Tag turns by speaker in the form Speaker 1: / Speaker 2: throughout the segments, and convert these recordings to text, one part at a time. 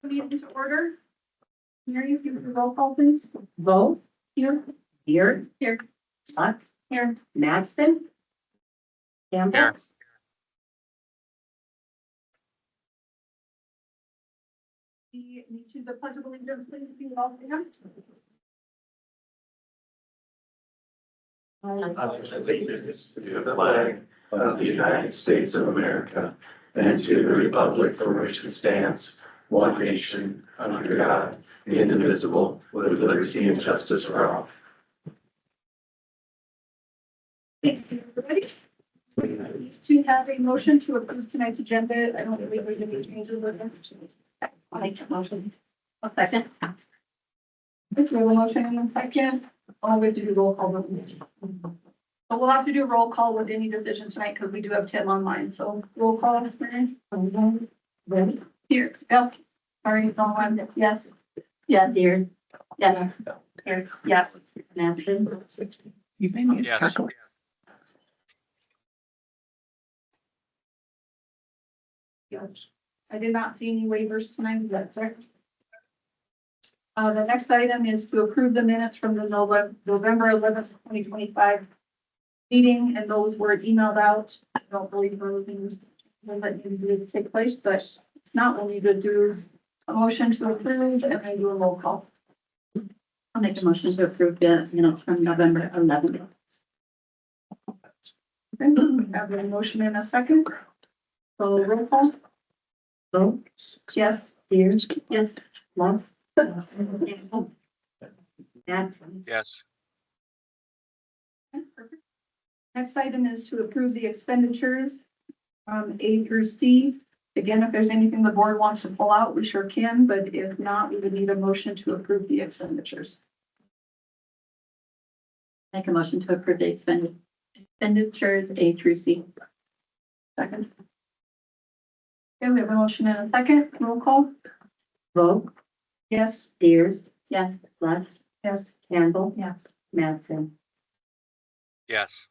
Speaker 1: Meeting to order. Mary, if you would roll call, please.
Speaker 2: Vote.
Speaker 1: Here.
Speaker 2: Here.
Speaker 1: Here.
Speaker 2: Lutz.
Speaker 1: Here.
Speaker 2: Mattson. Campbell.
Speaker 3: Here.
Speaker 1: We need to do the pledge of allegiance, please, if you would all stand.
Speaker 4: I pledge allegiance to the flag of the United States of America and to the republic for which it stands, one nation, under God, indivisible, with liberty and justice for all.
Speaker 1: Thank you, everybody. Please to have a motion to approve tonight's agenda. I don't believe there's any changes or additions.
Speaker 2: I'll make the motion. A second.
Speaker 1: It's really motion in a second. Oh, we have to do roll call. So we'll have to do a roll call with any decision tonight because we do have Tim online. So roll call, Ms. Mary.
Speaker 2: Ready?
Speaker 1: Here, Bill. Sorry, it's on one. Yes.
Speaker 2: Yes, here. Yes.
Speaker 1: Here. Yes.
Speaker 2: Mattson.
Speaker 3: Yes.
Speaker 1: Yes. I did not see any waivers tonight. Is that correct? The next item is to approve the minutes from the November 11th, 2025 meeting, and those were emailed out. I don't believe those things that need to take place, but if not, we'll need to do a motion to approve and then do a roll call.
Speaker 2: I'll make a motion to approve the minutes from November 11th.
Speaker 1: Okay, we have a motion in a second. So roll call.
Speaker 2: Vote.
Speaker 1: Yes.
Speaker 2: Here. Yes. Lutz. Campbell. Mattson.
Speaker 3: Yes.
Speaker 1: Okay, perfect. Next item is to approve the expenditures, A through C. Again, if there's anything the board wants to pull out, we sure can, but if not, we would need a motion to approve the expenditures.
Speaker 2: Make a motion to approve the expenditures A through C.
Speaker 1: Second. Okay, we have a motion and a second. Roll call.
Speaker 2: Vote.
Speaker 1: Yes.
Speaker 2: Deers. Yes. Lutz.
Speaker 1: Yes.
Speaker 2: Campbell.
Speaker 1: Yes.
Speaker 2: Mattson.
Speaker 3: Yes.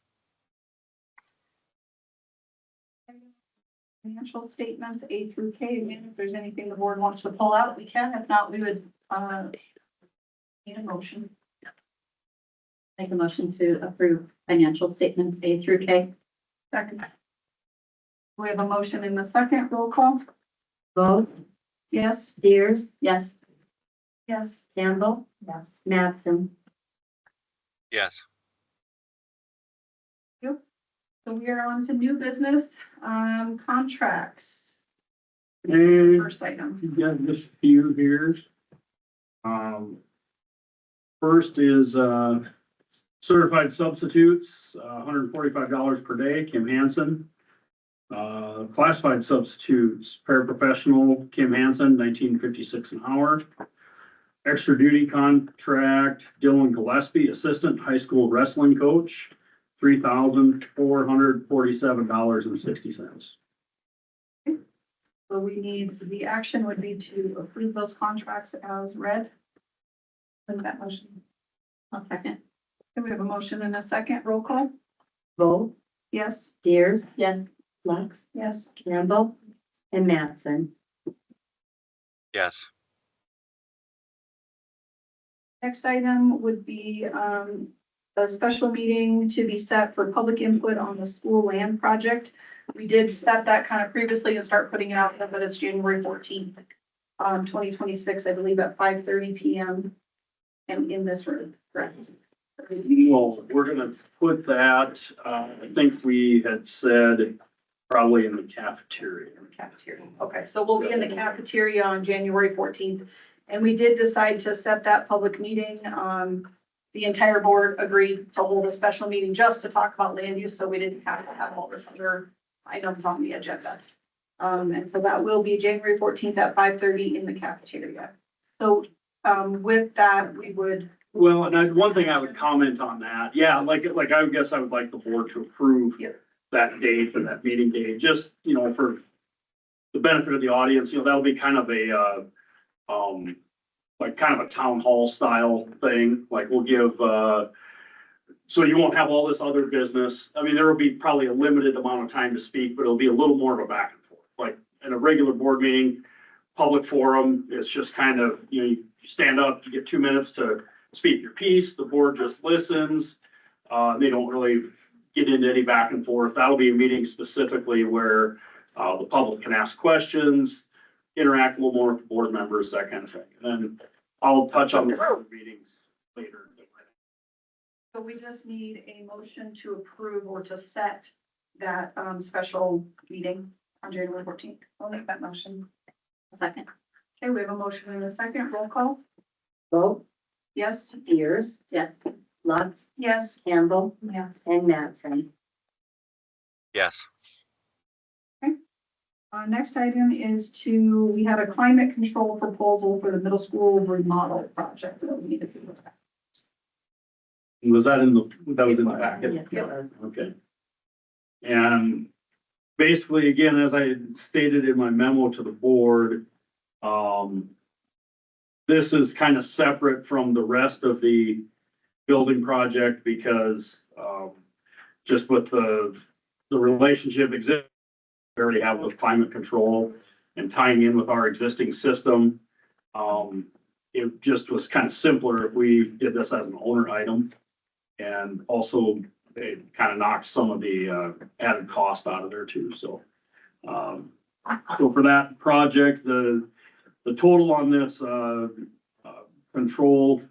Speaker 1: Financial statements A through K. Again, if there's anything the board wants to pull out, we can. If not, we would, need a motion.
Speaker 2: Make a motion to approve financial statements A through K.
Speaker 1: Second. We have a motion in the second. Roll call.
Speaker 2: Vote.
Speaker 1: Yes.
Speaker 2: Deers. Yes.
Speaker 1: Yes.
Speaker 2: Campbell.
Speaker 1: Yes.
Speaker 2: Mattson.
Speaker 3: Yes.
Speaker 1: So we are on to new business, contracts.
Speaker 5: And
Speaker 1: First item.
Speaker 5: you've got just a few here. First is, certified substitutes, $145 per day, Kim Hansen. Classified substitutes, paraprofessional, Kim Hansen, $19.56 an hour. Extra duty contract, Dylan Gillespie, assistant high school wrestling coach, $3,447.60.
Speaker 1: So we need, the action would be to approve those contracts as read. With that motion.
Speaker 2: I'll second.
Speaker 1: Okay, we have a motion and a second. Roll call.
Speaker 2: Vote.
Speaker 1: Yes.
Speaker 2: Deers. Yes. Lutz.
Speaker 1: Yes.
Speaker 2: Campbell. And Mattson.
Speaker 3: Yes.
Speaker 1: Next item would be, a special meeting to be set for public input on the school land project. We did set that kind of previously and start putting it out there, but it's January 14th, 2026, I believe at 5:30 PM. And in this room, correct?
Speaker 5: Well, we're gonna put that, I think we had said probably in the cafeteria.
Speaker 1: Cafeteria. Okay, so we'll be in the cafeteria on January 14th. And we did decide to set that public meeting. The entire board agreed to hold a special meeting just to talk about land use, so we didn't have to have all this other items on the agenda. And so that will be January 14th at 5:30 in the cafeteria. So, with that, we would,
Speaker 5: Well, and one thing I would comment on that, yeah, like I would guess I would like the board to approve
Speaker 1: Yep.
Speaker 5: that date and that meeting date, just, for the benefit of the audience, that'll be kind of a, like kind of a town hall style thing, like we'll give, so you won't have all this other business. I mean, there will be probably a limited amount of time to speak, but it'll be a little more of a back and forth, like in a regular board meeting. public forum. It's just kind of, you stand up, you get 2 minutes to speak your piece. The board just listens. They don't really get into any back and forth. That'll be a meeting specifically where the public can ask questions, interact a little more with the board members, that kind of thing. And then I'll touch on the board meetings later.
Speaker 1: So we just need a motion to approve or to set that special meeting on January 14th. I'll make that motion.
Speaker 2: Second.
Speaker 1: Okay, we have a motion and a second. Roll call.
Speaker 6: Vote,
Speaker 1: Yes?
Speaker 6: Spears,
Speaker 2: Yes.
Speaker 6: Lux,
Speaker 1: Yes.
Speaker 6: Campbell,
Speaker 1: Yes.
Speaker 6: and Mattson.
Speaker 3: Yes.
Speaker 1: Next item is we had a climate control proposal for the middle school remodel project that we need to do.
Speaker 5: Was that that was in the packet?
Speaker 1: Yeah.
Speaker 5: Okay. And basically, again, as I stated in my memo to the board, this is kind of separate from the rest of the building project because, just with the relationship we already have with climate control and tying in with our existing system. It just was kind of simpler if we did this as an owner item. And also it kind of knocked some of the added cost out of there too. So for that project, the total on this control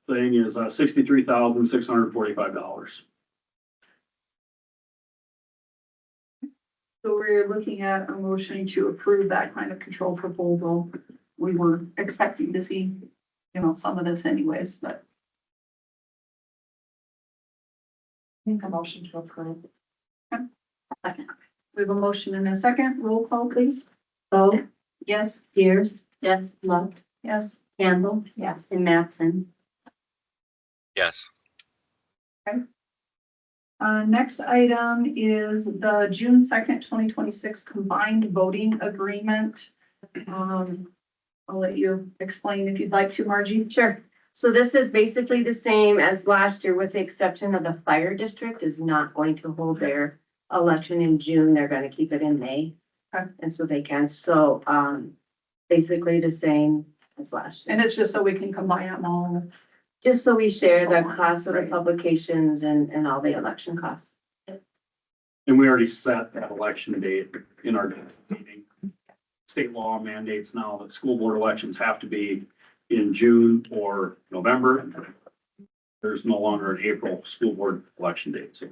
Speaker 5: thing is $63,645.
Speaker 1: So we're looking at a motion to approve that climate control proposal. We were expecting to see, some of this anyways, but.
Speaker 6: Make a motion to approve.
Speaker 1: Second. We have a motion and a second. Roll call, please.
Speaker 6: Vote,
Speaker 1: Yes?
Speaker 6: Spears,
Speaker 2: Yes.
Speaker 6: Lux,
Speaker 1: Yes.
Speaker 6: Campbell,
Speaker 2: Yes.
Speaker 6: and Mattson.
Speaker 3: Yes.
Speaker 1: Next item is the June 2nd, 2026 combined voting agreement. I'll let you explain if you'd like to, Margie.
Speaker 7: Sure. So this is basically the same as last year with the exception of the fire district is not going to hold their election in June. They're gonna keep it in May.
Speaker 1: Okay.
Speaker 7: And so they can, so, basically the same as last year.
Speaker 1: And it's just so we can combine them all.
Speaker 7: Just so we share the cost of the publications and all the election costs.
Speaker 5: And we already set that election date in our meeting. State law mandates now that school board elections have to be in June or November. There's no longer an April school board election date. So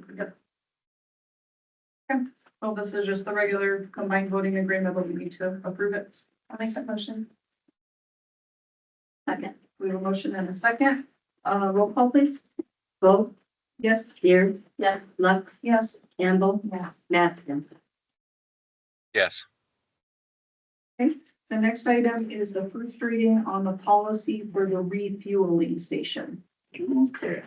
Speaker 1: So this is just the regular combined voting agreement, but we need to approve it. I'll make that motion.
Speaker 2: Second.
Speaker 1: We have a motion and a second. Roll call, please.
Speaker 6: Vote,
Speaker 1: Yes?
Speaker 6: Spears,
Speaker 2: Yes.
Speaker 6: Lux,
Speaker 1: Yes.
Speaker 6: Campbell,
Speaker 2: Yes.
Speaker 6: Mattson.
Speaker 3: Yes.
Speaker 1: The next item is the first reading on the policy for the refueling station.
Speaker 5: Okay,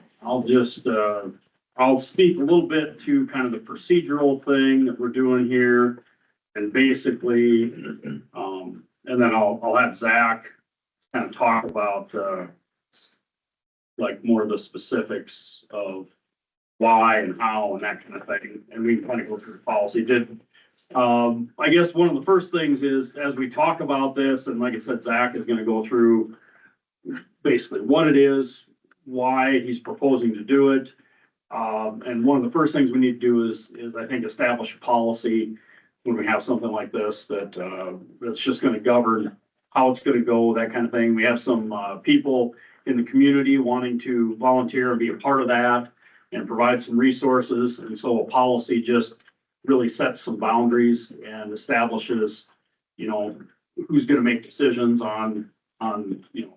Speaker 5: I'll speak a little bit to kind of the procedural thing that we're doing here. And basically, and then I'll have Zach kind of talk about, like more of the specifics of why and how and that kind of thing. And we can kind of go through the policy. I guess one of the first things is, as we talk about this, and like I said, Zach is gonna go through basically what it is, why he's proposing to do it. And one of the first things we need to do is I think establish a policy when we have something like this that's just gonna govern how it's gonna go, that kind of thing. We have some people in the community wanting to volunteer and be a part of that and provide some resources. And so a policy just really sets some boundaries and establishes, who's gonna make decisions on,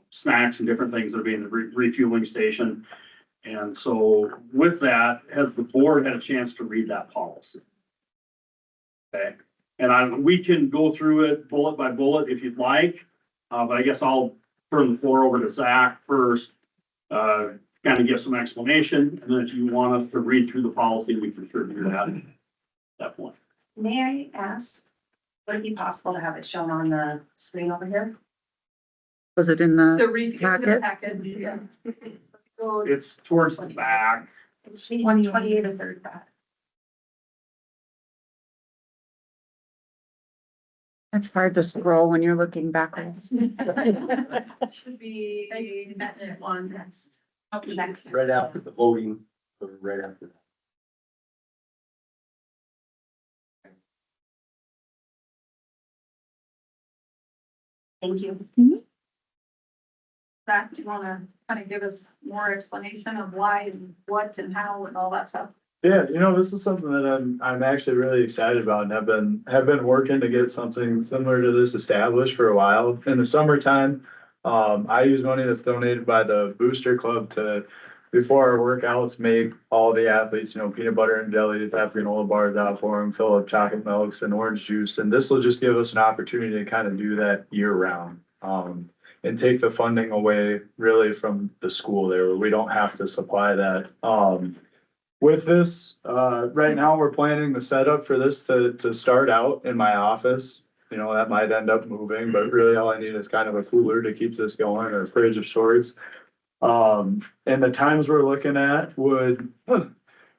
Speaker 5: snacks and different things that are being the refueling station. And so with that, has the board had a chance to read that policy? Okay, and we can go through it bullet by bullet if you'd like, but I guess I'll turn the floor over to Zach first, kind of give some explanation, and then if you want us to read through the policy, we can sure do that at that point.
Speaker 6: May I ask, would it be possible to have it shown on the screen over here?
Speaker 8: Was it in the,
Speaker 1: The review, the packet, yeah. So
Speaker 5: It's towards the back.
Speaker 6: It's 128 or 35.
Speaker 8: It's hard to scroll when you're looking backwards.
Speaker 1: Should be next one.
Speaker 6: Next.
Speaker 4: Right after the voting, or right after that.
Speaker 6: Thank you.
Speaker 1: Zach, do you wanna kind of give us more explanation of why and what and how and all that stuff?
Speaker 9: Yeah, this is something that I'm actually really excited about and have been working to get something similar to this established for a while. In the summertime, I use money that's donated by the Booster Club to, before our workouts, make all the athletes, peanut butter and jelly, have granola bars out for them, fill up chocolate milks and orange juice. And this will just give us an opportunity to kind of do that year round. And take the funding away really from the school there, where we don't have to supply that. With this, right now, we're planning the setup for this to start out in my office. That might end up moving, but really all I need is kind of a cooler to keep this going, or a fridge of sorts. And the times we're looking at would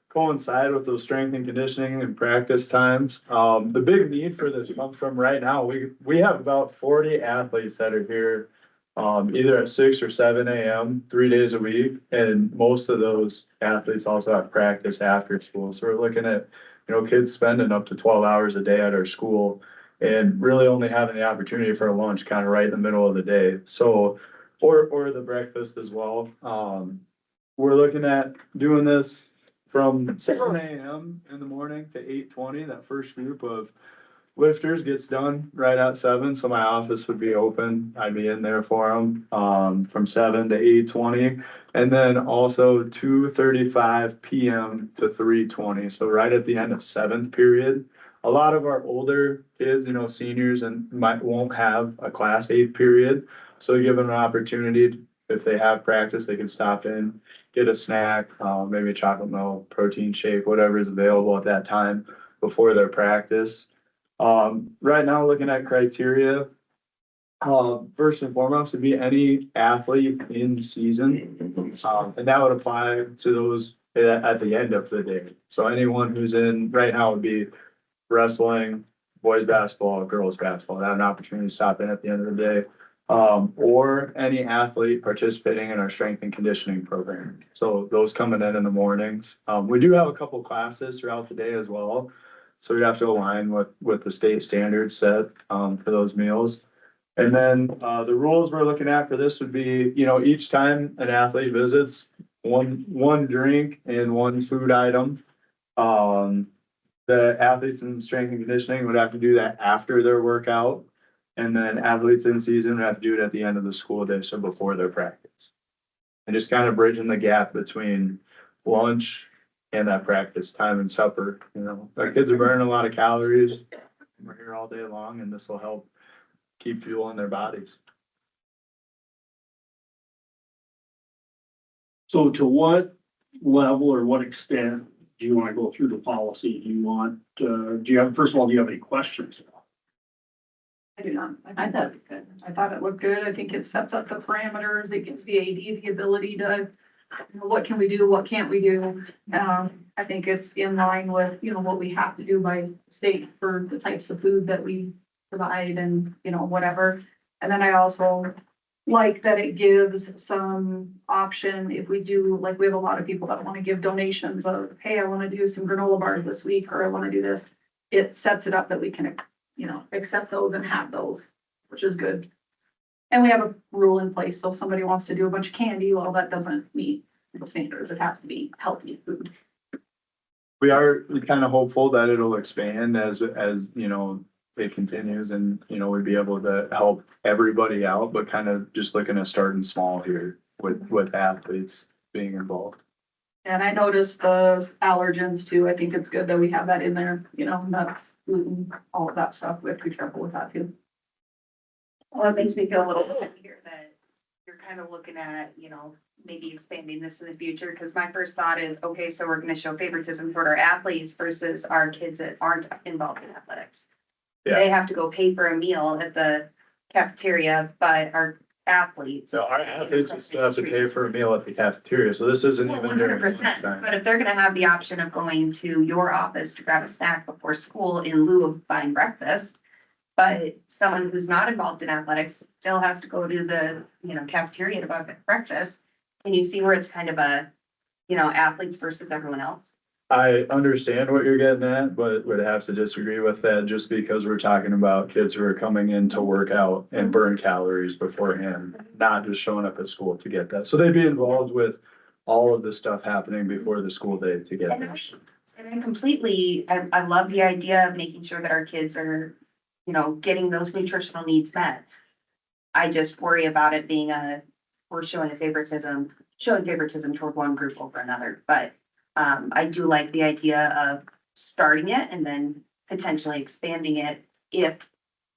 Speaker 9: coincide with those strength and conditioning and practice times. The big need for this comes from right now, we have about 40 athletes that are here either at 6 or 7 a.m., 3 days a week. And most of those athletes also have practice after school. So we're looking at, kids spending up to 12 hours a day at our school and really only having the opportunity for a lunch kind of right in the middle of the day. So, or the breakfast as well. We're looking at doing this from 7 a.m. in the morning to 8:20. That first group of lifters gets done right at 7, so my office would be open. I'd be in there for them from 7 to 8:20, and then also 2:35 p.m. to 3:20. So right at the end of 7th period. A lot of our older kids, seniors, and won't have a class 8th period, so we give them an opportunity. If they have practice, they can stop in, get a snack, maybe a chocolate milk, protein shake, whatever is available at that time before their practice. Right now, looking at criteria, first and foremost would be any athlete in season. And that would apply to those at the end of the day. So anyone who's in, right now would be wrestling, boys basketball, girls basketball, have an opportunity to stop in at the end of the day. Or any athlete participating in our strength and conditioning program. So those coming in the mornings. We do have a couple classes throughout the day as well. So we have to align with the state standards set for those meals. And then the rules we're looking at for this would be, each time an athlete visits, one drink and one food item. The athletes in strength and conditioning would have to do that after their workout. And then athletes in season would have to do it at the end of the school day, so before their practice. And just kind of bridging the gap between lunch and that practice time and supper. Our kids are burning a lot of calories. We're here all day long, and this will help keep fuel in their bodies.
Speaker 5: So to what level or what extent do you want to go through the policy? Do you have, first of all, do you have any questions?
Speaker 1: I do not. I thought it was good. I thought it looked good. I think it sets up the parameters. It gives the AD the ability to, what can we do? What can't we do? I think it's in line with, what we have to do by state for the types of food that we provide and, whatever. And then I also like that it gives some option if we do, like, we have a lot of people that want to give donations of, hey, I want to do some granola bars this week, or I want to do this. It sets it up that we can, accept those and have those, which is good. And we have a rule in place, so if somebody wants to do a bunch of candy, well, that doesn't meet the standards. It has to be healthy food.
Speaker 9: We are kind of hopeful that it'll expand as it continues, and, we'd be able to help everybody out, but kind of just looking at starting small here with athletes being involved.
Speaker 1: And I noticed the allergens too. I think it's good that we have that in there, nuts, gluten, all of that stuff. We have to be careful with that too.
Speaker 6: Well, it makes me feel a little good to hear that you're kind of looking at, maybe expanding this in the future, because my first thought is, okay, so we're gonna show favoritism toward our athletes versus our kids that aren't involved in athletics.
Speaker 9: Yeah.
Speaker 6: They have to go pay for a meal at the cafeteria, but our athletes.
Speaker 9: So our athletes would still have to pay for a meal at the cafeteria, so this isn't even during
Speaker 6: 100%,
Speaker 9: lunchtime.
Speaker 6: but if they're gonna have the option of going to your office to grab a snack before school in lieu of buying breakfast, But someone who's not involved in athletics still has to go to the, cafeteria to buy breakfast. And you see where it's kind of a, athletes versus everyone else.
Speaker 9: I understand what you're getting at, but would have to disagree with that just because we're talking about kids who are coming in to work out and burn calories beforehand, not just showing up at school to get that. So they'd be involved with all of the stuff happening before the school day to get this.
Speaker 6: And I completely, I love the idea of making sure that our kids are, getting those nutritional needs met. I just worry about it being we're showing favoritism toward one group over another, but I do like the idea of starting it and then potentially expanding it if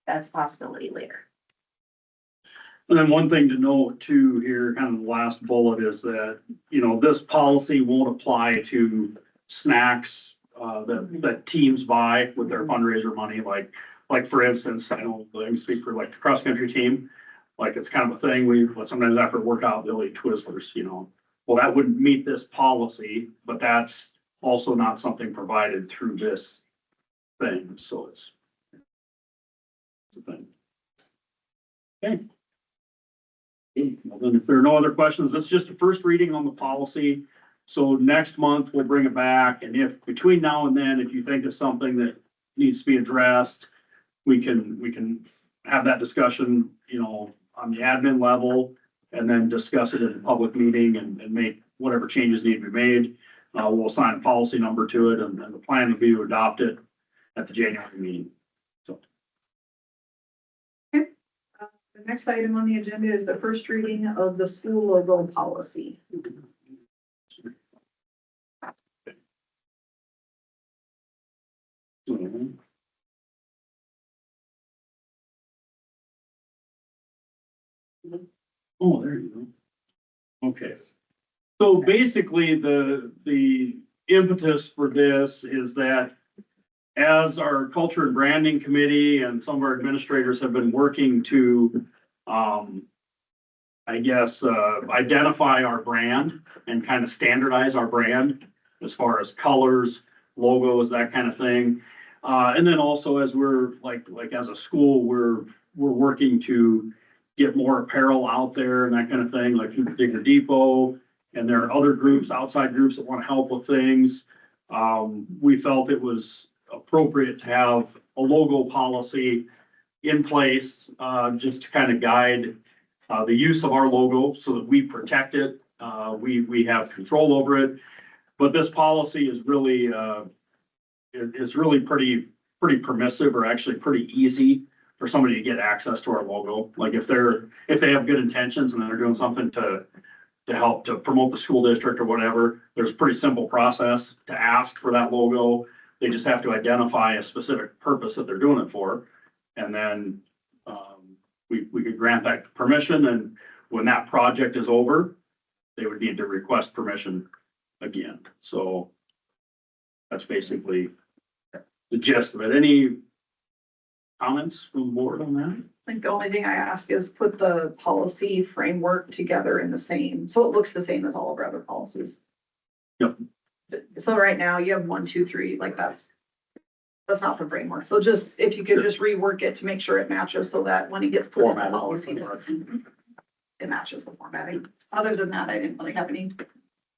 Speaker 6: that's a possibility later.
Speaker 5: And then one thing to note too here, kind of the last bullet is that, this policy won't apply to snacks that teams buy with their fundraiser money, like for instance, I know I can speak for like the cross-country team. Like it's kind of a thing, sometimes after a workout, they'll eat Twizzlers, Well, that wouldn't meet this policy, but that's also not something provided through this thing, so it's a thing. Okay. Well, then if there are no other questions, that's just a first reading on the policy. So next month we'll bring it back, and if between now and then, if you think of something that needs to be addressed, we can have that discussion, on the admin level, and then discuss it in a public meeting and make whatever changes need to be made. We'll assign a policy number to it, and the plan will be to adopt it at the January meeting. So.
Speaker 1: The next item on the agenda is the first reading of the school logo policy.
Speaker 5: Oh, there you go. Okay. So basically, the impetus for this is that as our culture and branding committee and some of our administrators have been working to, identify our brand and kind of standardize our brand as far as colors, logos, that kind of thing. And then also as we're like as a school, we're working to get more apparel out there and that kind of thing, like through the Digger Depot. And there are other groups, outside groups that want to help with things. We felt it was appropriate to have a logo policy in place, just to kind of guide the use of our logo so that we protect it. We have control over it. But this policy is really, pretty permissive, or actually pretty easy for somebody to get access to our logo. Like if they have good intentions and they're doing something to help to promote the school district or whatever, there's a pretty simple process to ask for that logo. They just have to identify a specific purpose that they're doing it for. And then we could grant that permission, and when that project is over, they would need to request permission again. So that's basically the gist of it. Any comments from the board on that?
Speaker 1: I think the only thing I ask is put the policy framework together in the same, so it looks the same as all of our other policies.
Speaker 5: Yep.
Speaker 1: So right now you have 1, 2, 3, like that's not the framework. So just, if you could just rework it to make sure it matches so that when it gets put in the policy, it matches the formatting. Other than that, I didn't really have any.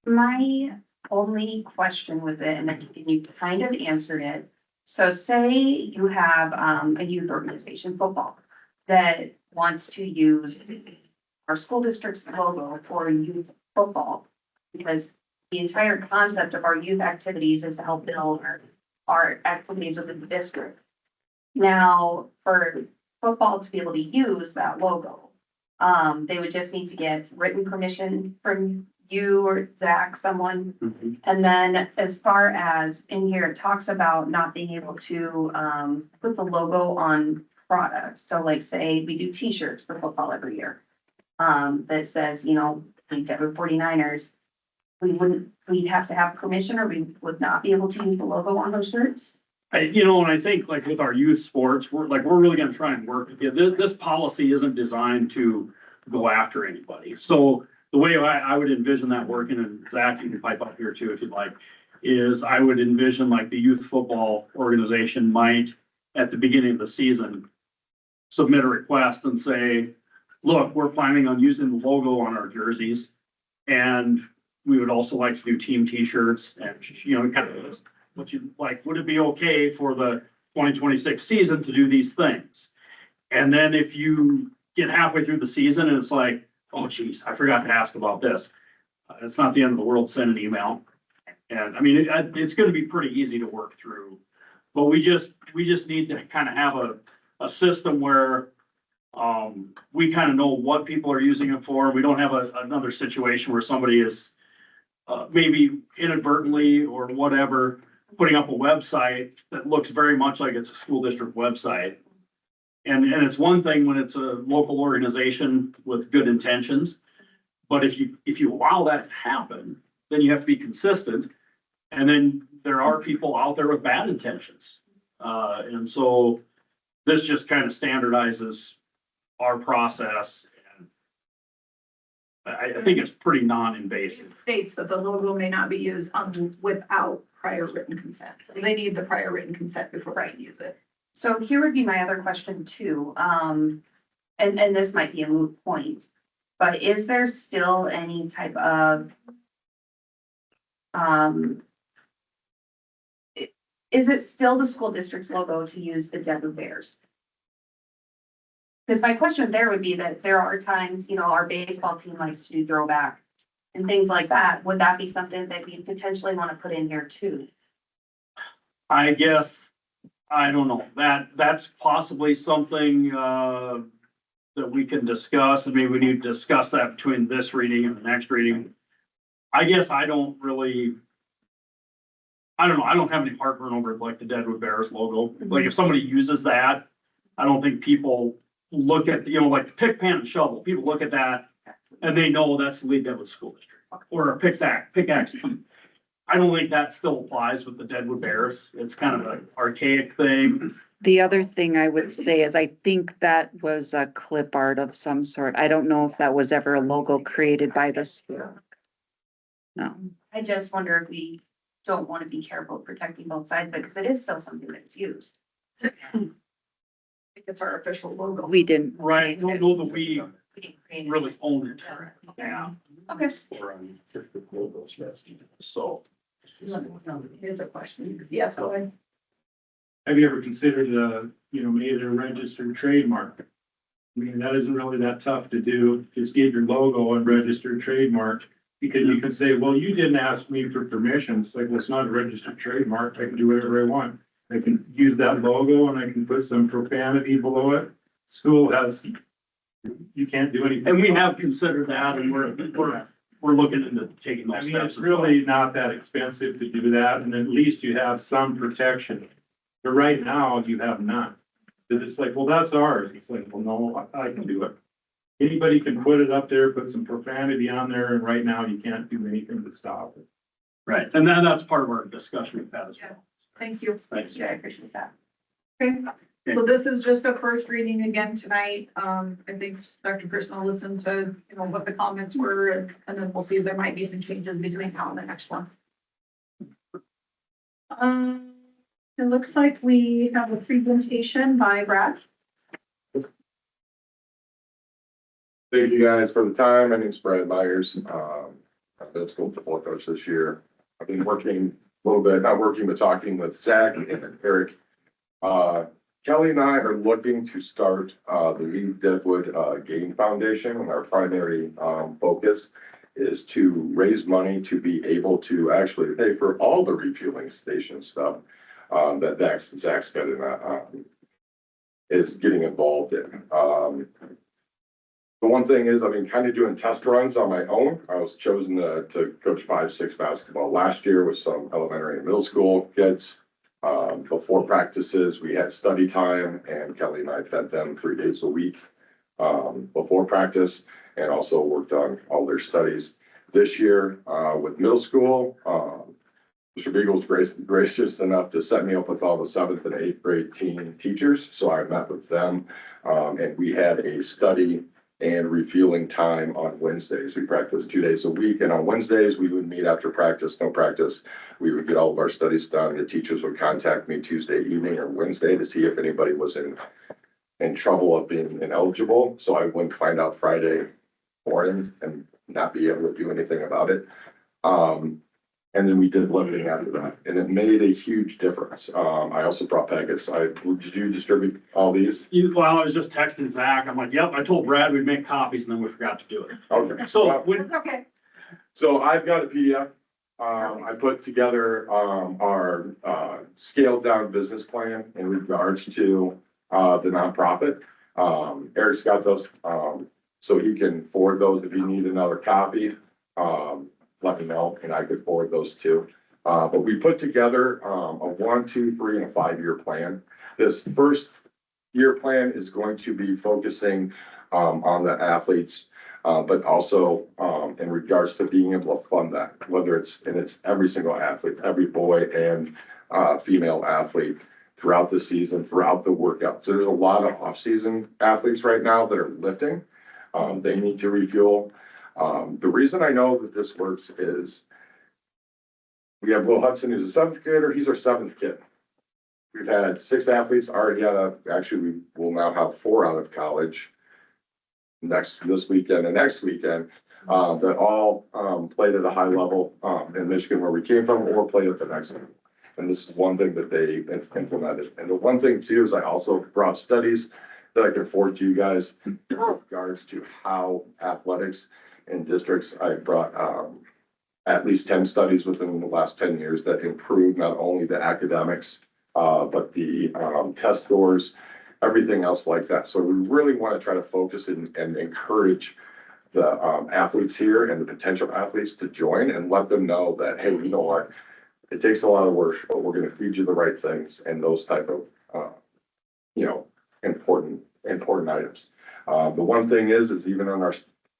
Speaker 6: My only question with it, and you kind of answered it. So say you have a youth organization, football, that wants to use our school district's logo for youth football, because the entire concept of our youth activities is to help build our activities within the district. Now, for football to be able to use that logo, they would just need to get written permission from you or Zach, someone.
Speaker 5: Mm-hmm.
Speaker 6: And then as far as in here, it talks about not being able to put the logo on products. So like say we do t-shirts for football every year. That says, Lead-Deadwood 49ers. We'd have to have permission, or we would not be able to use the logo on those shirts.
Speaker 5: And I think like with our youth sports, we're really gonna try and work. This policy isn't designed to go after anybody. So the way I would envision that working, and Zach, you can pipe up here too if you'd like, is I would envision like the youth football organization might, at the beginning of the season, submit a request and say, look, we're planning on using the logo on our jerseys. And we would also like to do team t-shirts and, you know, kind of what you like, would it be okay for the 2026 season to do these things? And then if you get halfway through the season and it's like, oh geez, I forgot to ask about this. It's not the end of the world, send an email. And I mean, it's gonna be pretty easy to work through. But we just need to kind of have a system where we kind of know what people are using it for. We don't have another situation where somebody is maybe inadvertently or whatever, putting up a website that looks very much like it's a school district website. And it's one thing when it's a local organization with good intentions. But if you allow that to happen, then you have to be consistent. And then there are people out there with bad intentions. And so this just kind of standardizes our process. And I think it's pretty non-invasive.
Speaker 1: It states that the logo may not be used without prior written consent. So they need the prior written consent before they can use it.
Speaker 6: So here would be my other question too, and this might be a moot point, but is there still any type of, is it still the school district's logo to use the Deadwood Bears? Because my question there would be that there are times, you know, our baseball team likes to do throwback and things like that. Would that be something that we potentially want to put in here too?
Speaker 5: I guess, I don't know, that's possibly something, that we can discuss, and maybe we need to discuss that between this reading and the next reading. I guess I don't know, I don't have any heartburn over like the Deadwood Bears logo. Like if somebody uses that, I don't think people look at, you know, like the pick, pan and shovel, people look at that and they know that's the Lead-Deadwood School District or a pickaxe. I don't think that still applies with the Deadwood Bears. It's kind of an archaic thing.
Speaker 8: The other thing I would say is I think that was a clip art of some sort. I don't know if that was ever a logo created by the school. No.
Speaker 6: I just wonder if we don't want to be careful protecting both sides, because it is still something that's used.
Speaker 1: I think it's our official logo.
Speaker 8: We didn't.
Speaker 5: Right, I don't know that we
Speaker 6: We didn't create it.
Speaker 5: really own it. Yeah.
Speaker 6: Okay.
Speaker 5: So.
Speaker 1: Here's a question. Yes, go ahead.
Speaker 10: Have you ever considered, made it a registered trademark? I mean, that isn't really that tough to do. Just get your logo and registered trademark. Because you can say, well, you didn't ask me for permission. It's like, well, it's not a registered trademark. I can do whatever I want. I can use that logo and I can put some profanity below it. School has, you can't do anything.
Speaker 5: And we have considered that, and we're looking into taking
Speaker 10: I
Speaker 5: those
Speaker 10: mean,
Speaker 5: steps.
Speaker 10: it's really not that expensive to do that, and at least you have some protection. But right now, you have none. Because it's like, well, that's ours. It's like, well, no, I can do it. Anybody can put it up there, put some profanity on there, and right now you can't do anything to stop it.
Speaker 5: Right, and that's part of our discussion with that as well.
Speaker 1: Thank you.
Speaker 5: Thanks.
Speaker 6: Yeah, I appreciate that.
Speaker 1: Okay, so this is just a first reading again tonight. I think Dr. Person will listen to, you know, what the comments were, and then we'll see if there might be some changes between now and the next one. It looks like we have a presentation by Brad.
Speaker 11: Thank you guys for the time. My name's Brad Myers. I've been school football coach this year. I've been working a little bit, not working, but talking with Zach and Eric. Kelly and I are looking to start the Lead-Deadwood Game Foundation, and our primary focus is to raise money to be able to actually pay for all the refueling station stuff that Zach's is getting involved in. The one thing is, I've been kind of doing test runs on my own. I was chosen to coach 5-6 basketball last year with some elementary and middle school kids. Before practices, we had study time, and Kelly and I fed them 3 days a week before practice, and also worked on all their studies. This year with middle school, Mr. Beagle was gracious enough to set me up with all the 7th and 8th grade teen teachers. So I met with them, and we had a study and refueling time on Wednesdays. We practiced 2 days a week, and on Wednesdays we would meet after practice, no practice. We would get all of our studies done. The teachers would contact me Tuesday evening or Wednesday to see if anybody was in in trouble of being ineligible, so I wouldn't find out Friday morning and not be able to do anything about it. And then we did limiting after that, and it made a huge difference. I also brought packets. Did you distribute all these?
Speaker 5: Well, I was just texting Zach. I'm like, yep, I told Brad we'd make copies and then we forgot to do it.
Speaker 11: Okay.
Speaker 5: So when,
Speaker 1: That's okay.
Speaker 11: So I've got a PDF. I put together, our, scaled down business plan in regards to, the nonprofit. Eric's got those, so he can forward those if you need another copy. Let me know and I could forward those too. But we put together, a 1, 2, 3, and a 5-year plan. This first year plan is going to be focusing, on the athletes, but also, in regards to being able to fund that, whether it's every single athlete, every boy and, female athlete throughout the season, throughout the workouts. There's a lot of off-season athletes right now that are lifting. They need to refuel. The reason I know that this works is we have Will Hudson, who's a 7th grader. He's our 7th kid. We've had 6 athletes already actually, we will now have 4 out of college this weekend and next weekend, that all, played at a high level, in Michigan where we came from, or played at the next level. And this is one thing that they implemented. And the one thing too, is I also brought studies that I can forward to you guys in regards to how athletics in districts. I brought, at least 10 studies within the last 10 years that improve not only the academics, but the, test scores, everything else like that. So we really want to try to focus and encourage the, athletes here and the potential athletes to join and let them know that, hey, you know what? It takes a lot of work, but we're going to feed you the right things and those type of, important items. The one thing is even on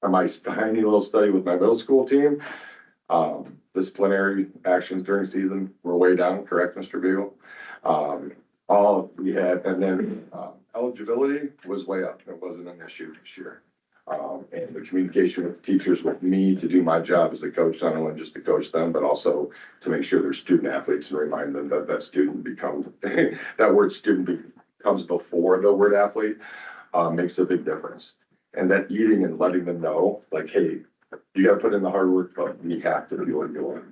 Speaker 11: my tiny little study with my middle school team, disciplinary actions during season were way down, correct, Mr. Beagle? All we had, and then, eligibility was way up. It wasn't an issue this year. And the communication with teachers with me to do my job as a coach, not only just to coach them, but also to make sure they're student athletes and remind them that student becomes, that word student comes before the word athlete, makes a big difference. And that eating and letting them know, like, hey, you gotta put in the hard work, but we have to do what you want.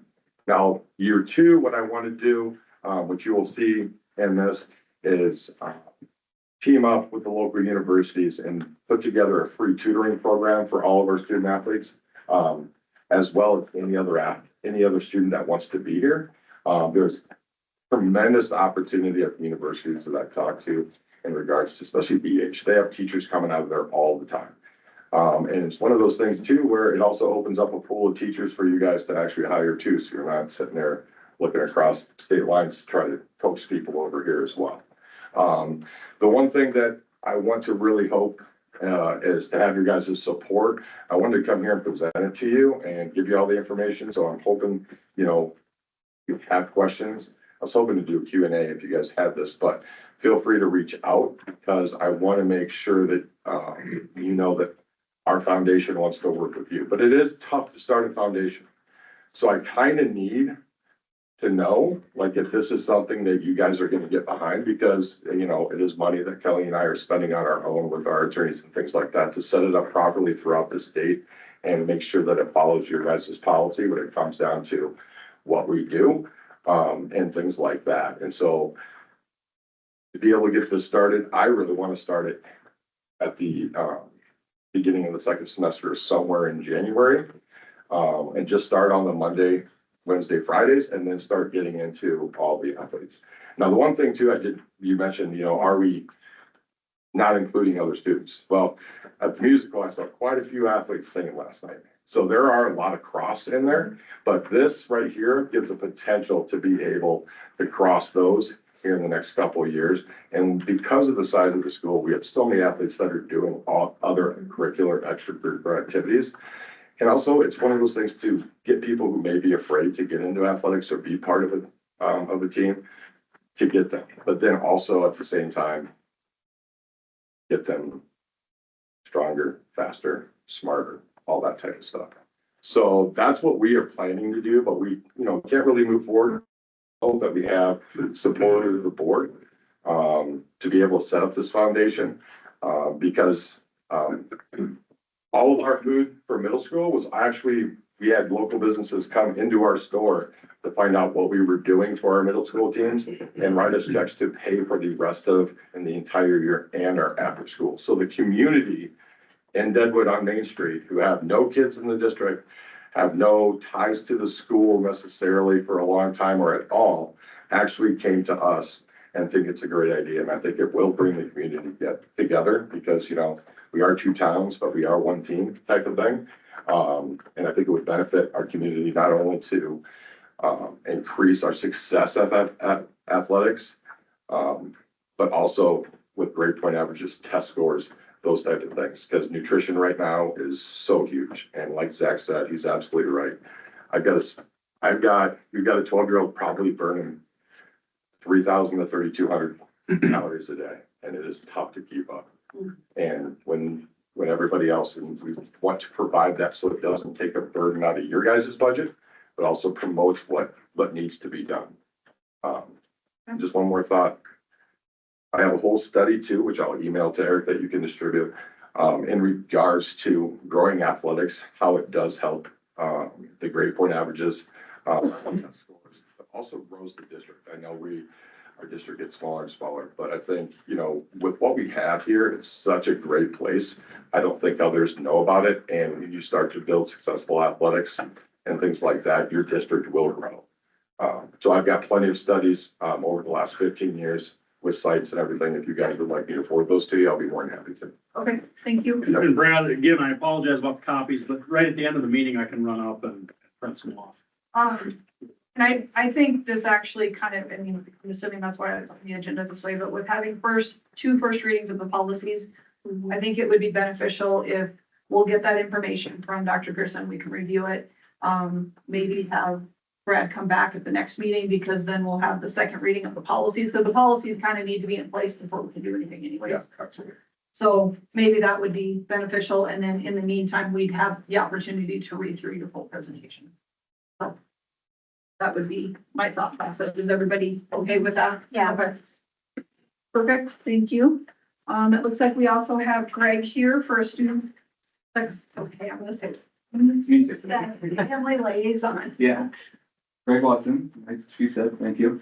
Speaker 11: Now, year 2, what I want to do, which you will see in this, is team up with the local universities and put together a free tutoring program for all of our student athletes, as well as any other student that wants to be here. There's tremendous opportunity at the universities that I've talked to in regards to, especially BH. They have teachers coming out of there all the time. And it's one of those things too, where it also opens up a pool of teachers for you guys to actually hire too. So you're not sitting there looking across state lines to try to coax people over here as well. The one thing that I want to really hope, is to have your guys' support. I wanted to come here and present it to you and give you all the information. So I'm hoping, you have questions. I was hoping to do a Q&A if you guys had this, but feel free to reach out because I want to make sure that, that our foundation wants to work with you, but it is tough to start a foundation. So I kind of need to know, like, if this is something that you guys are going to get behind, because, it is money that Kelly and I are spending on our own with our attorneys and things like that to set it up properly throughout the state and make sure that it follows your guys' policy when it comes down to what we do, and things like that. And so to be able to get this started, I really want to start it at the, beginning of the second semester, somewhere in January, and just start on the Monday, Wednesday, Fridays, and then start getting into all the athletes. Now, the one thing too, you mentioned, are we not including other students? Well, at the musical, I saw quite a few athletes singing last night. So there are a lot of cross in there, but this right here gives a potential to be able to cross those here in the next couple of years. And because of the size of the school, we have so many athletes that are doing all other curricular extracurricular activities. And also, it's one of those things to get people who may be afraid to get into athletics or be part of a team, to get them. But then also at the same time, get them stronger, faster, smarter, all that type of stuff. So that's what we are planning to do, but we, can't really move forward. Hope that we have support of the board, to be able to set up this foundation. Because, all of our food for middle school was actually, we had local businesses come into our store to find out what we were doing for our middle school teams and write us checks to pay for the rest of and the entire year and our after school. So the community in Deadwood on Main Street who have no kids in the district, have no ties to the school necessarily for a long time or at all, actually came to us and think it's a great idea. And I think it will bring the community together because, you know, we are two towns, but we are one team type of thing. And I think it would benefit our community not only to increase our success at athletics, but also with grade point averages, test scores, those type of things. Because nutrition right now is so huge. And like Zach said, he's absolutely right. we've got a 12-year-old probably burning 3,000 to 3,200 calories a day, and it is tough to keep up. And when everybody else, and we want to provide that so it doesn't take a burden out of your guys' budget, but also promotes what needs to be done. Just one more thought. I have a whole study too, which I'll email to Eric that you can distribute, in regards to growing athletics, how it does help the grade point averages, scores, but also grows the district. I know our district gets smaller and smaller, but I think, you know, with what we have here, it's such a great place. I don't think others know about it. And when you start to build successful athletics and things like that, your district will grow. So I've got plenty of studies over the last 15 years with sites and everything. If you guys would like me to forward those to you, I'll be more than happy to.
Speaker 1: Okay, thank you.
Speaker 5: And Brad, again, I apologize about the copies, but right at the end of the meeting, I can run up and print some off.
Speaker 1: And I think this actually kind of, I mean, I'm assuming that's why it's on the agenda this way, but with having two first readings of the policies, I think it would be beneficial if we'll get that information from Dr. Pearson, we can review it. Maybe have Brad come back at the next meeting, because then we'll have the second reading of the policies, because the policies kind of need to be in place before we can do anything anyways.
Speaker 11: Absolutely.
Speaker 1: So maybe that would be beneficial, and then in the meantime, we'd have the opportunity to read through your full presentation. So that would be my thought process. Is everybody okay with that?
Speaker 2: Yeah.
Speaker 1: Okay. Perfect, thank you. It looks like we also have Greg here for a student. Okay, I'm gonna say. Family liaison.
Speaker 12: Yeah. Greg Watson, like she said, thank you.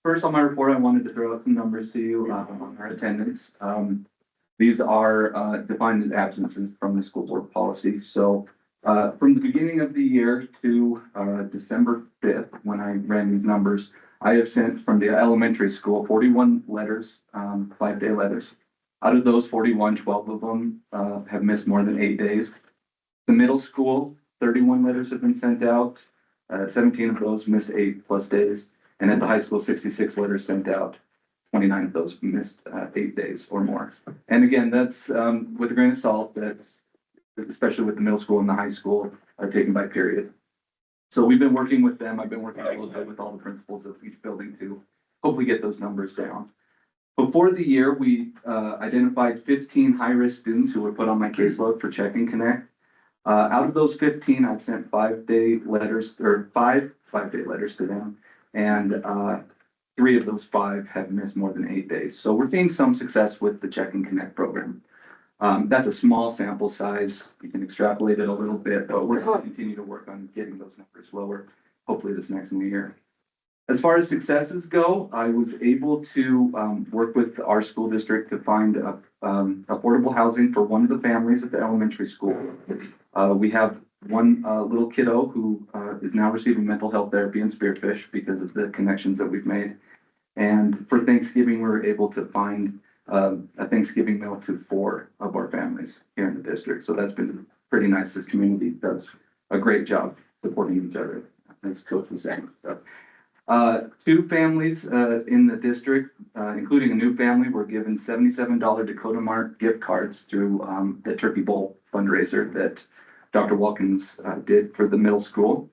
Speaker 12: First on my report, I wanted to throw out some numbers to you on our attendance. These are defined as absences from the school board policy. So from the beginning of the year to December 5th, when I ran these numbers, I have sent from the elementary school 41 letters, 5-day letters. Out of those 41, 12 of them have missed more than 8 days. The middle school, 31 letters have been sent out. 17 of those missed 8+ days. And at the high school, 66 letters sent out. 29 of those missed 8 days or more. And again, that's with a grain of salt. That's especially with the middle school and the high school are taken by period. So we've been working with them. I've been working a little bit with all the principals of each building to hopefully get those numbers down. Before the year, we identified 15 high-risk students who were put on my caseload for Check and Connect. Out of those 15, I've sent 5-day letters, or five 5-day letters to them. And 3 of those 5 have missed more than 8 days. So we're seeing some success with the Check and Connect program. That's a small sample size. You can extrapolate it a little bit, but we're going to continue to work on getting those numbers lower, hopefully this next new year. As far as successes go, I was able to work with our school district to find affordable housing for one of the families at the elementary school. We have one little kiddo who is now receiving mental health therapy in Spearfish because of the connections that we've made. And for Thanksgiving, we were able to find a Thanksgiving meal to 4 of our families here in the district. So that's been pretty nice. This community does a great job supporting each other, as Coach was saying. So, 2 families in the district, including a new family, were given $77 Dakota Mart gift cards through the Turkey Bowl fundraiser that Dr. Wilkins did for the middle school.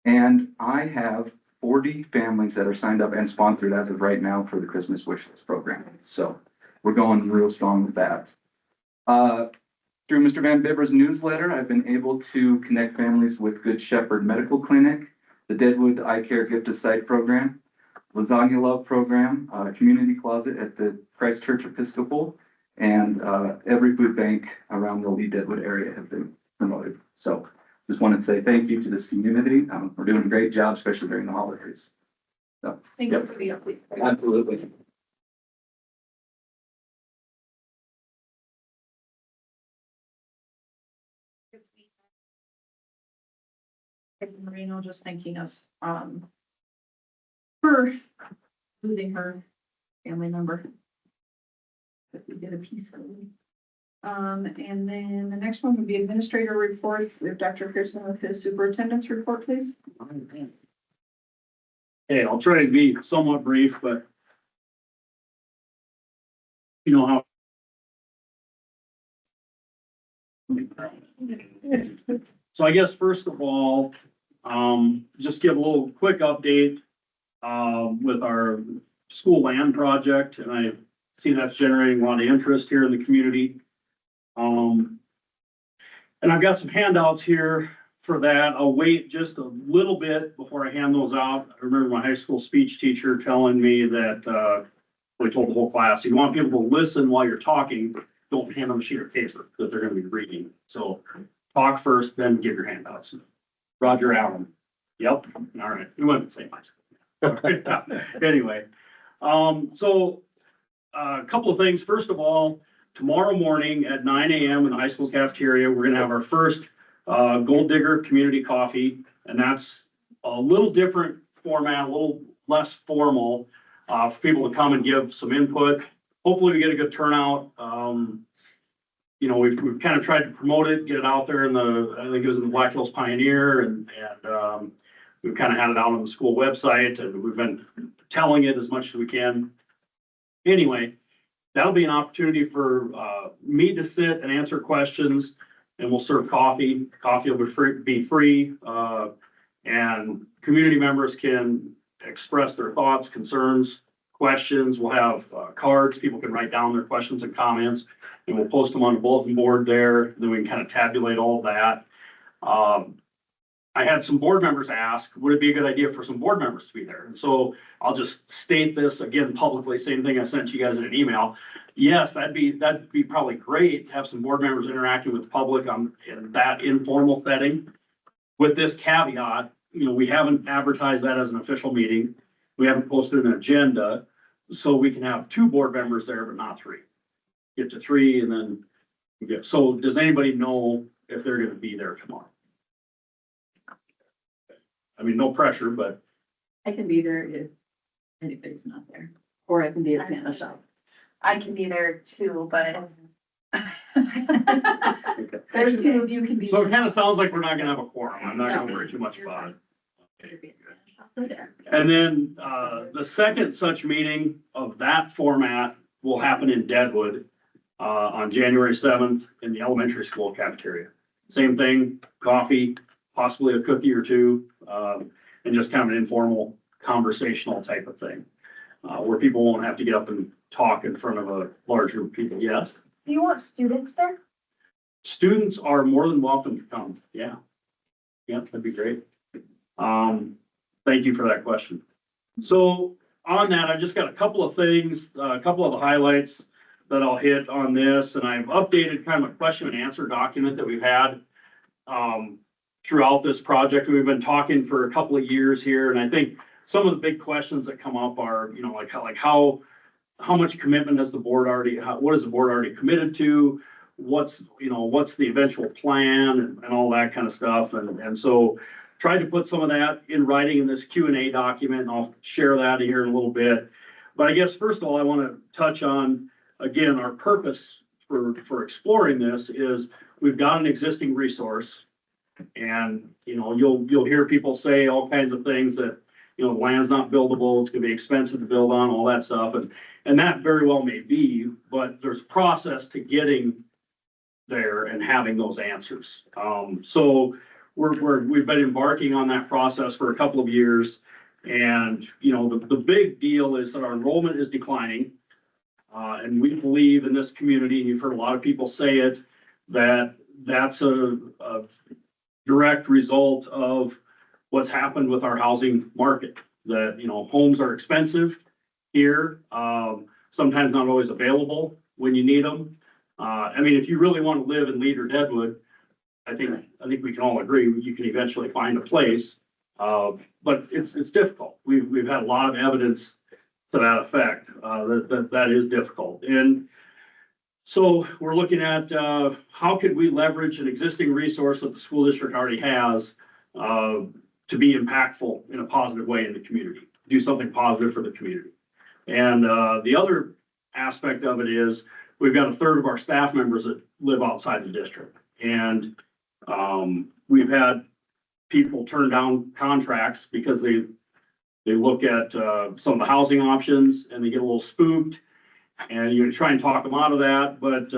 Speaker 12: And I have 40 families that are signed up and sponsored as of right now for the Christmas Wish List program. So we're going real strong with that. Through Mr. Van Bibber's newsletter, I've been able to connect families with Good Shepherd Medical Clinic, the Deadwood Eye Care Gift to Site program, Lasagna Love program, Community Closet at the Christ Church Episcopal, and every food bank around the Lead-Deadwood area have been promoted. So just wanted to say thank you to this community. We're doing a great job, especially during the holidays. So,
Speaker 1: Thank you for the update.
Speaker 12: absolutely.
Speaker 1: Marino just thanking us, for losing her family member. That we did a piece of. And then the next one would be administrator reports. We have Dr. Pearson with his superintendent's report, please.
Speaker 5: Hey, I'll try to be somewhat brief, but you know how. So I guess first of all, just give a little quick update, with our school land project, and I see that's generating a lot of interest here in the community. And I've got some handouts here for that. I'll wait just a little bit before I hand those out. I remember my high school speech teacher telling me that, we told the whole class, you want people to listen while you're talking, don't hand them a sheet of paper that they're gonna be reading. So talk first, then give your handouts. Roger Allen. Yep, all right, we went to the same high school. Anyway, so a couple of things. First of all, tomorrow morning at 9 a.m. in the high school cafeteria, we're gonna have our first Gold Digger Community Coffee, and that's a little different format, a little less formal, for people to come and give some input. Hopefully we get a good turnout. You know, we've kind of tried to promote it, get it out there in the, I think it was in the Black Hills Pioneer, and we've kind of had it out on the school website, and we've been telling it as much as we can. Anyway, that'll be an opportunity for me to sit and answer questions, and we'll serve coffee. Coffee will be free, and community members can express their thoughts, concerns, questions. We'll have cards. People can write down their questions and comments, and we'll post them on the bulletin board there. Then we can kind of tabulate all of that. I had some board members ask, would it be a good idea for some board members to be there? And so I'll just state this again publicly, same thing I sent you guys in an email. Yes, that'd be probably great to have some board members interacting with the public in that informal setting. With this caveat, you know, we haven't advertised that as an official meeting. We haven't posted an agenda, so we can have 2 board members there, but not 3. Get to 3 and then we get, so does anybody know if they're gonna be there tomorrow? I mean, no pressure, but
Speaker 2: I can be there if anybody's not there, or I can be at Santa shop.
Speaker 6: I can be there too, but.
Speaker 1: There's 2 of you can be.
Speaker 5: so it kind of sounds like we're not gonna have a quorum. I'm not gonna worry too much about it. And then, the second such meeting of that format will happen in Deadwood, on January 7th in the elementary school cafeteria. Same thing, coffee, possibly a cookie or 2, and just kind of an informal conversational type of thing, where people won't have to get up and talk in front of a large group of people. Yes?
Speaker 1: Do you want students there?
Speaker 5: Students are more than welcome to come. Yeah. Yeah, that'd be great. Thank you for that question. So on that, I've just got a couple of things, a couple of the highlights that I'll hit on this, and I've updated kind of a question and answer document that we've had throughout this project. We've been talking for a couple of years here, and I think some of the big questions that come up are, you know, like how much commitment has the board already, what is the board already committed to? What's the eventual plan and all that kind of stuff. And so tried to put some of that in writing in this Q&A document, and I'll share that here in a little bit. But I guess first of all, I want to touch on, again, our purpose for exploring this is we've got an existing resource. And, you know, you'll hear people say all kinds of things that, you know, the land's not buildable, it's gonna be expensive to build on, all that stuff. And that very well may be, but there's a process to getting there and having those answers. So we've been embarking on that process for a couple of years. And, you know, the big deal is that our enrollment is declining. And we believe in this community, and you've heard a lot of people say it, that that's a direct result of what's happened with our housing market. That, you know, homes are expensive here, sometimes not always available. when you need them. I mean, if you really want to live in Lead-Deadwood, I think we can all agree, you can eventually find a place. But it's difficult. We've had a lot of evidence to that effect, that is difficult. And so we're looking at, how could we leverage an existing resource that the school district already has, to be impactful in a positive way in the community, do something positive for the community. And, the other aspect of it is, we've got a third of our staff members that live outside the district. And, we've had people turn down contracts because they look at, some of the housing options and they get a little spooked. And you're gonna try and talk them out of that, but,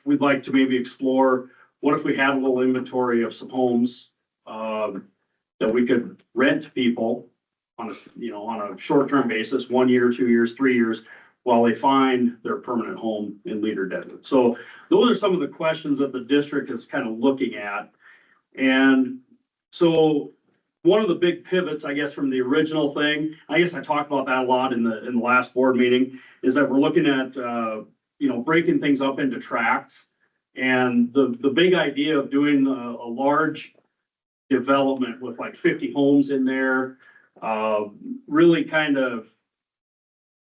Speaker 5: we'd like to maybe explore, what if we had a little inventory of some homes, that we could rent to people on a short-term basis, 1 year, 2 years, 3 years, while they find their permanent home in Lead-Deadwood. So those are some of the questions that the district is kind of looking at. And so one of the big pivots, I guess, from the original thing, I guess I talked about that a lot in the last board meeting, is that we're looking at, breaking things up into tracts. And the big idea of doing a large development with like 50 homes in there, really kind of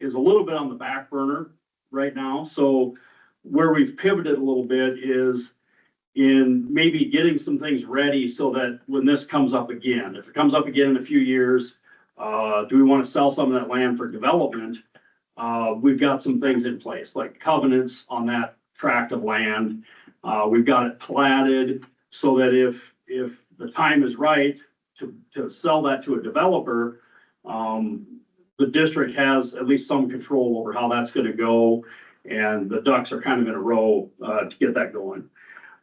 Speaker 5: is a little bit on the back burner right now. So where we've pivoted a little bit is in maybe getting some things ready so that when this comes up again, if it comes up again in a few years, do we want to sell some of that land for development? We've got some things in place, like covenants on that tract of land. We've got it platted so that if the time is right to sell that to a developer, the district has at least some control over how that's gonna go, and the ducks are kind of in a row, to get that going.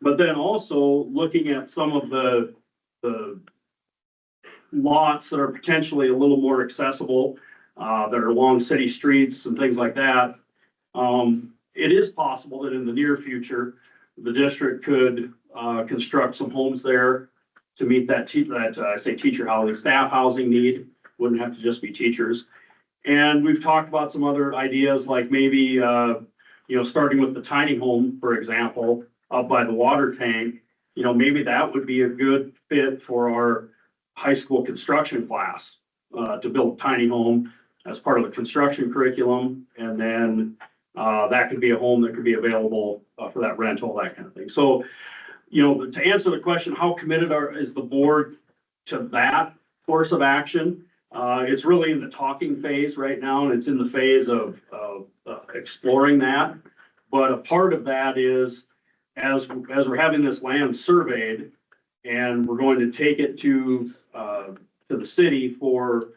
Speaker 5: But then also looking at some of the lots that are potentially a little more accessible, that are along city streets and things like that. It is possible that in the near future, the district could, construct some homes there to meet that teacher housing, staff housing need. Wouldn't have to just be teachers. And we've talked about some other ideas, like maybe, starting with the tiny home, for example, up by the water tank. Maybe that would be a good fit for our high school construction class, to build a tiny home as part of the construction curriculum. And then, that could be a home that could be available, for that rental, that kind of thing. So, to answer the question, how committed is the board to that course of action? It's really in the talking phase right now, and it's in the phase of exploring that. But a part of that is, as we're having this land surveyed, and we're going to take it to the city for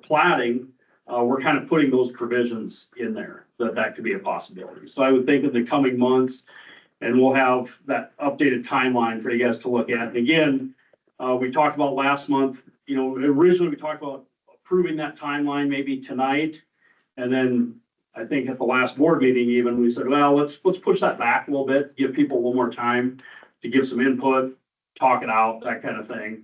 Speaker 5: platting, we're kind of putting those provisions in there, that could be a possibility. So I would think in the coming months, and we'll have that updated timeline for you guys to look at. And again, we talked about last month, originally we talked about approving that timeline maybe tonight. And then I think at the last board meeting even, we said, well, let's push that back a little bit, give people a little more time to give some input, talk it out, that kind of thing.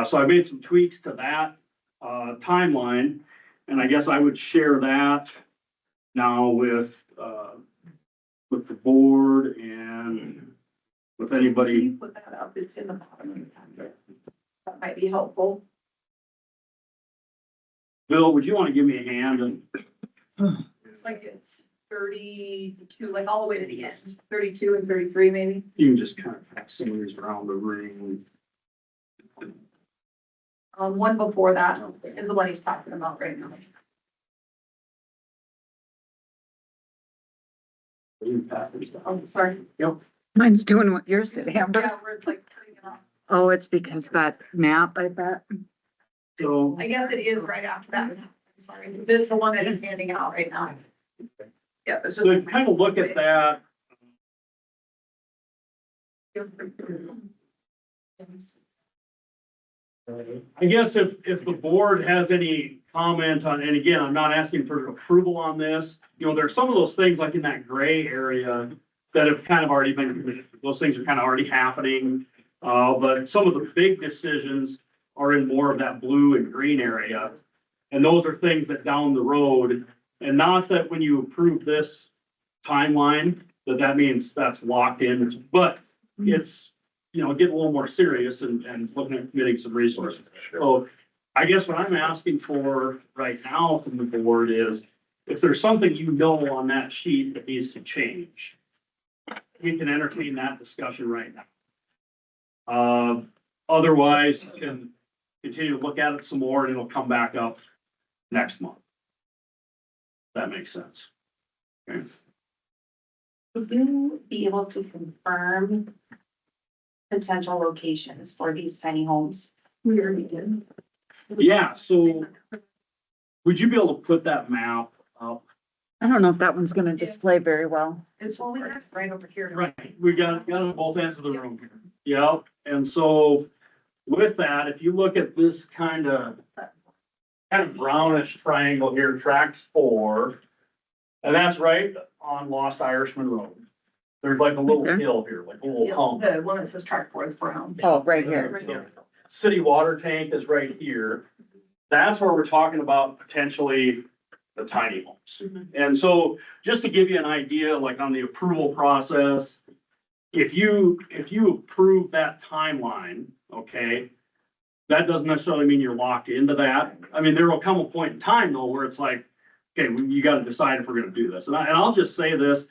Speaker 5: So I made some tweaks to that timeline, and I guess I would share that now with the board and with
Speaker 1: Can
Speaker 5: anybody.
Speaker 1: you put that up? It's in the bottom of the packet. That might be helpful.
Speaker 5: Bill, would you want to give me a hand? And
Speaker 1: It's like it's 32, like all the way to the end, 32 and 33 maybe.
Speaker 5: you can just kind of pass some of these around the room.
Speaker 1: One before that is the one he's talking about right now.
Speaker 5: You can pass these down.
Speaker 1: Oh, sorry.
Speaker 8: Mine's doing what yours did, Amber.
Speaker 1: Yeah, where it's like putting it off.
Speaker 8: Oh, it's because that map, I bet.
Speaker 5: So,
Speaker 1: I guess it is right after that. I'm sorry. This is the one that he's handing out right now. Yeah. It's
Speaker 5: so
Speaker 1: just.
Speaker 5: kind of look at that. I guess if the board has any comment on, and again, I'm not asking for approval on this, there's some of those things like in that gray area that have kind of already been committed. Those things are kind of already happening. But some of the big decisions are in more of that blue and green area. And those are things that down the road, and not that when you approve this timeline, that means that's locked in, but it's, getting a little more serious and looking at committing some resources. So I guess what I'm asking for right now from the board is, if there's something on that sheet that needs to change, we can entertain that discussion right now. Otherwise, we can continue to look at it some more and it'll come back up next month. That makes sense. Okay.
Speaker 6: Would you be able to confirm potential locations for these tiny homes?
Speaker 1: We already did.
Speaker 5: Yeah, so would you be able to put that map up?
Speaker 8: I don't know if that one's gonna display very well.
Speaker 1: It's only right over here.
Speaker 5: Right, we got on both ends of the room here. Yep, and so with that, if you look at this kind of brownish triangle here, tract 4, and that's right on Lost Irishman Road. There's like a little
Speaker 8: Okay.
Speaker 5: hill here, like a little hump.
Speaker 1: The one that says track 4 is brown.
Speaker 8: Oh, right here.
Speaker 5: Yeah. City water tank is right here. That's where we're talking about potentially the tiny homes. And so just to give you an idea, like on the approval process, if you approve that timeline, okay, that doesn't necessarily mean you're locked into that. I mean, there will come a point in time though, where it's like, okay, you got to decide if we're going to do this. And I'll just say this,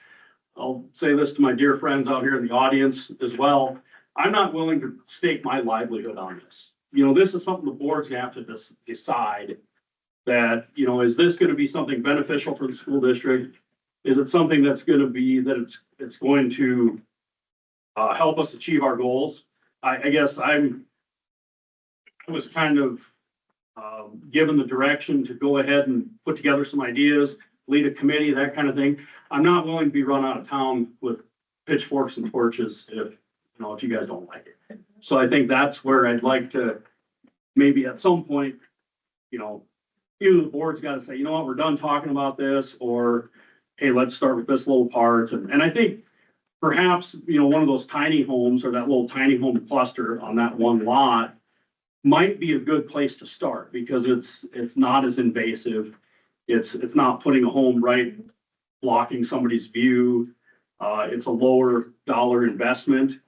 Speaker 5: I'll say this to my dear friends out here in the audience as well. I'm not willing to stake my livelihood on this. This is something the board's gonna have to decide that, is this gonna be something beneficial for the school district? Is it something that's gonna be, that it's going to help us achieve our goals? I guess I was kind of given the direction to go ahead and put together some ideas, lead a committee, that kind of thing. I'm not willing to be run out of town with pitchforks and torches if you guys don't like it. So I think that's where I'd like to, maybe at some point, either the board's got to say, you know what, we're done talking about this, or, hey, let's start with this little part. And I think perhaps, one of those tiny homes or that little tiny home cluster on that one lot might be a good place to start because it's not as invasive. It's not putting a home right blocking somebody's view. It's a lower dollar investment.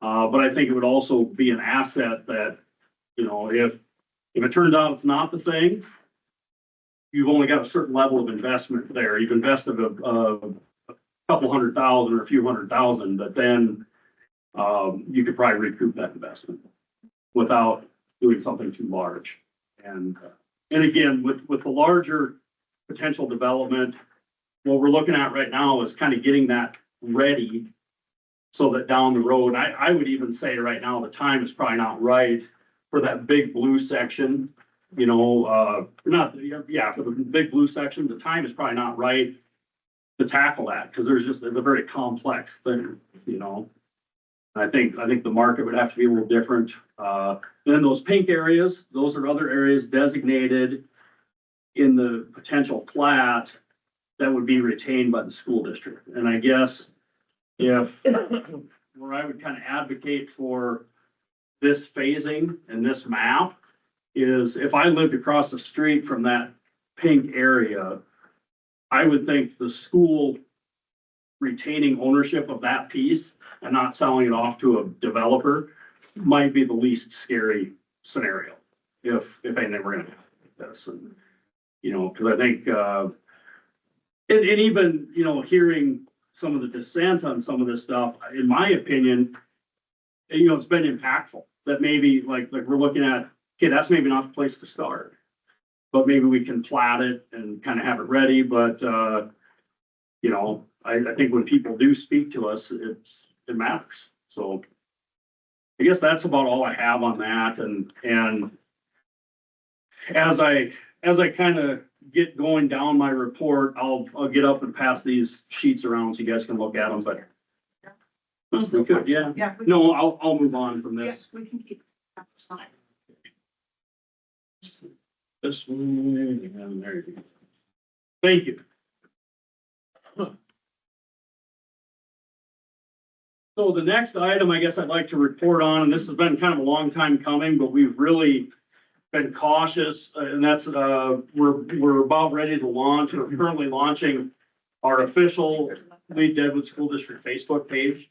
Speaker 5: But I think it would also be an asset that, if it turns out it's not the thing, you've only got a certain level of investment there. You've invested a couple $100,000 or a few $100,000, but then you could probably recoup that investment without doing something too large. And again, with the larger potential development, what we're looking at right now is kind of getting that ready so that down the road, I would even say right now, the time is probably not right for that big blue section, for the big blue section, the time is probably not right to tackle that, because it's a very complex thing, I think the market would have to be a little different. Then those pink areas, those are other areas designated in the potential plat that would be retained by the school district. And I guess where I would kind of advocate for this phasing and this map is if I lived across the street from that pink area, I would think the school retaining ownership of that piece and not selling it off to a developer might be the least scary scenario if anything we're gonna have this. And, because I think, and even, hearing some of the dissent on some of this stuff, in my opinion, it's been impactful that maybe like we're looking at, okay, that's maybe not the place to start, but maybe we can plat it and kind of have it ready. But, I think when people do speak to us, it matters. So I guess that's about all I have on that. And as I kind of get going down my report, I'll get up and pass these sheets around so you guys can look at them, but. We could, yeah.
Speaker 1: Yeah.
Speaker 5: No, I'll move on from this.
Speaker 1: Yes, we can keep.
Speaker 5: This one, and there you go. Thank you. So the next item, I guess I'd like to report on, and this has been kind of a long time coming, but we've really been cautious, and that's, we're about ready to launch, we're currently launching our official Lead-Deadwood School District Facebook page.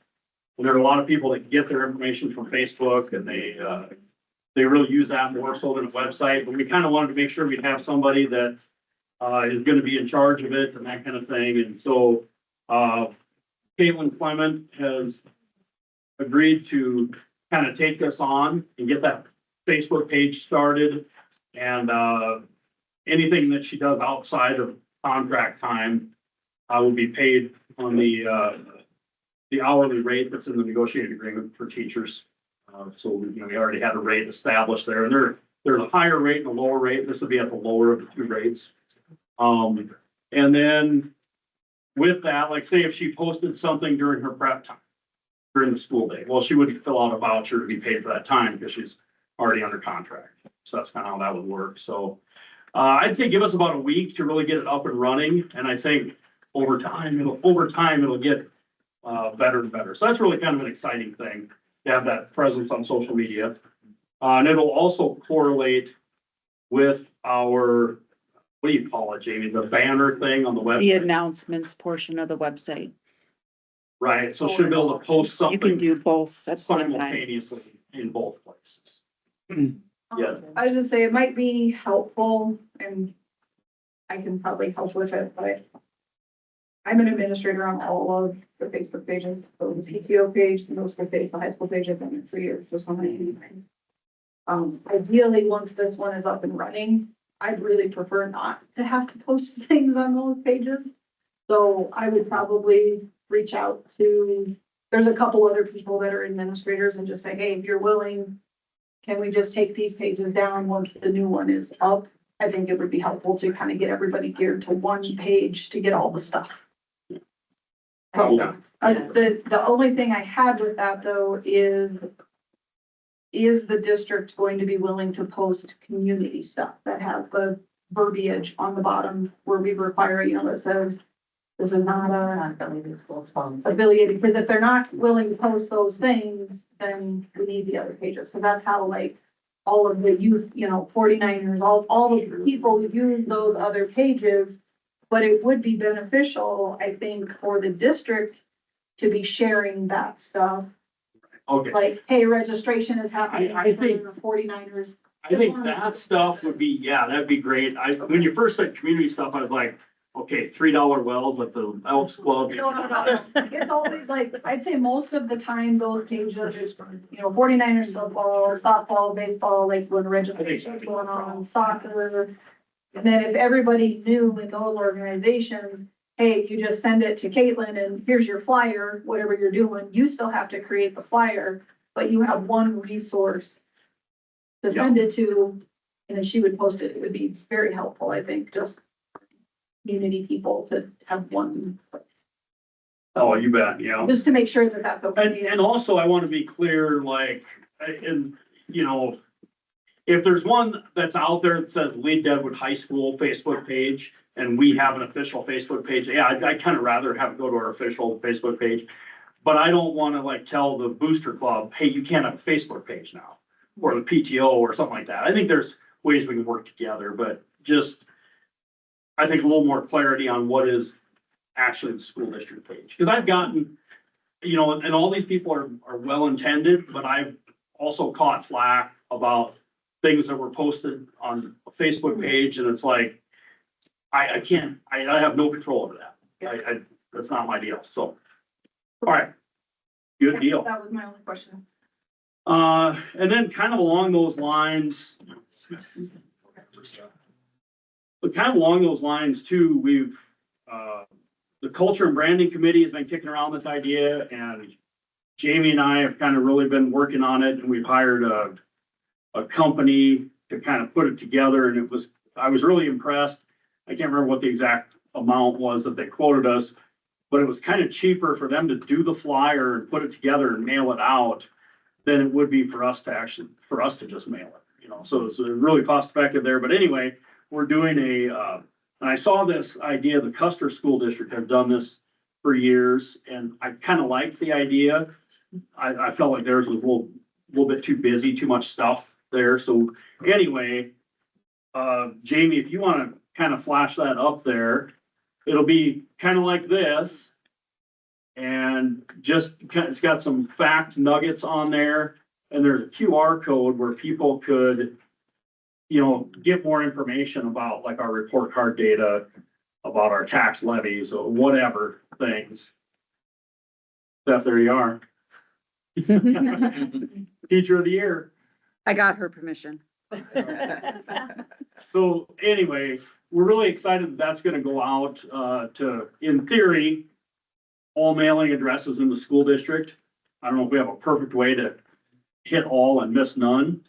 Speaker 5: And there are a lot of people that get their information from Facebook and they really use that more so than a website, but we kind of wanted to make sure we'd have somebody that is gonna be in charge of it and that kind of thing. And so, Caitlin Clement has agreed to kind of take this on and get that Facebook page started. And, anything that she does outside of contract time, will be paid on the hourly rate that's in the negotiated agreement for teachers. So, we already had a rate established there, and there's a higher rate and a lower rate. This would be at the lower of the two rates. And then with that, like say if she posted something during her prep time, during the school day, well, she would fill out a voucher to be paid for that time because she's already under contract. So that's kind of how that would work. So, I'd say give us about a week to really get it up and running. And I think over time, it'll get better and better. So that's really kind of an exciting thing to have that presence on social media. And it'll also correlate with our, what do you call it, Jamie? The banner thing on the
Speaker 8: The
Speaker 5: website,
Speaker 8: announcements portion of the website.
Speaker 5: right? So she'll be able to post
Speaker 8: You can
Speaker 5: something
Speaker 8: do both at the same time.
Speaker 5: simultaneously in both places. Yeah.
Speaker 1: I was just say it might be helpful and I can probably help with it, but I'm an administrator on all of the Facebook pages, so the PTO page, the middle school page, the high school page, I've been for years, just on my ideally, once this one is up and running, I'd really prefer not to have to post things on those pages. So I would probably reach out to, there's a couple other people that are administrators and just say, hey, if you're willing, can we just take these pages down once the new one is up? I think it would be helpful to kind of get everybody geared to one page to get all the stuff.
Speaker 5: Yeah.
Speaker 1: The only thing I had with that though is the district going to be willing to post community stuff that has the verbiage on the bottom where we require, that says this is not affiliated, because if they're not willing to post those things, then we need the other pages, because that's how like all of the youth, 49ers, all the people use those other pages. But it would be beneficial, I think, for the district to be sharing that stuff.
Speaker 5: Okay.
Speaker 1: Like, hey, registration is happening.
Speaker 5: I think-
Speaker 1: for 49ers.
Speaker 5: I think that stuff would be, yeah, that'd be great. When you first said community stuff, I was like, okay, $3 wells at the Elks Club.
Speaker 1: No. It's always like, I'd say most of the time those pages, 49ers football, softball, baseball, like when registration's going on, soccer. And then if everybody knew in those organizations, hey, you just send it to Caitlin and here's your flyer, whatever you're doing, you still have to create the flyer, but you have one resource to send it to, and then she would post it. It would be very helpful, I think, just community people to have one place.
Speaker 5: Oh, you bet, yeah.
Speaker 1: Just to make sure that that's okay.
Speaker 5: And also I want to be clear, like, and, if there's one that's out there that says Lead-Deadwood High School Facebook page, and we have an official Facebook page, yeah, I'd kind of rather have it go to our official Facebook page. But I don't want to like tell the booster club, hey, you can't have a Facebook page now, or the PTO or something like that. I think there's ways we can work together, but just, I think a little more clarity on what is actually the school district page. Because I've gotten, and all these people are well-intended, but I've also caught flack about things that were posted on a Facebook page, and it's like, I can't, I have no control over that. That's not my deal, so. All right, good deal.
Speaker 1: That was my only question.
Speaker 5: And then kind of along those lines. But kind of along those lines too, we've, the Culture and Branding Committee has been kicking around this idea, and Jamie and I have kind of really been working on it, and we've hired a company to kind of put it together, and I was really impressed. I can't remember what the exact amount was that they quoted us, but it was kind of cheaper for them to do the flyer and put it together and mail it out than it would be for us to just mail it, so it's really cost effective there. But anyway, we're doing and I saw this idea, the Custer School District have done this for years, and I kind of liked the idea. I felt like theirs was a little bit too busy, too much stuff there. So anyway, Jamie, if you want to kind of flash that up there, it'll be kind of like this. And it's got some fact nuggets on there, and there's a QR code where people could, get more information about like our report card data, about our tax levies or whatever things. Steph, there you are. Teacher of the year.
Speaker 8: I got her permission.
Speaker 5: So anyway, we're really excited that that's gonna go out, to, in theory, all mailing addresses in the school district. I don't know if we have a perfect way to hit all and miss none,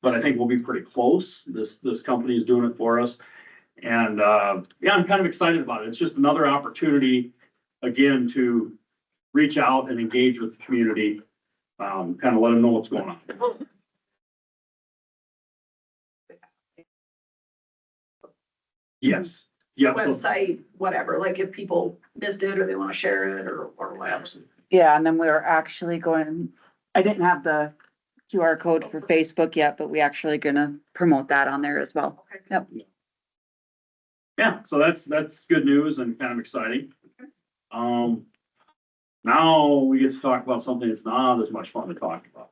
Speaker 5: but I think we'll be pretty close. This company is doing it for us. And, yeah, I'm kind of excited about it. It's just another opportunity, again, to reach out and engage with the community, kind of let them know what's going on. Yes, yeah, so,
Speaker 1: Website, whatever, like if people missed it or they want to share it or whatever.
Speaker 8: Yeah, and then we were actually going, I didn't have the QR code for Facebook yet, but we actually gonna promote that on there as well. Yep.
Speaker 5: yeah, so that's good news and kind of exciting. Now we get to talk about something that's not as much fun to talk about.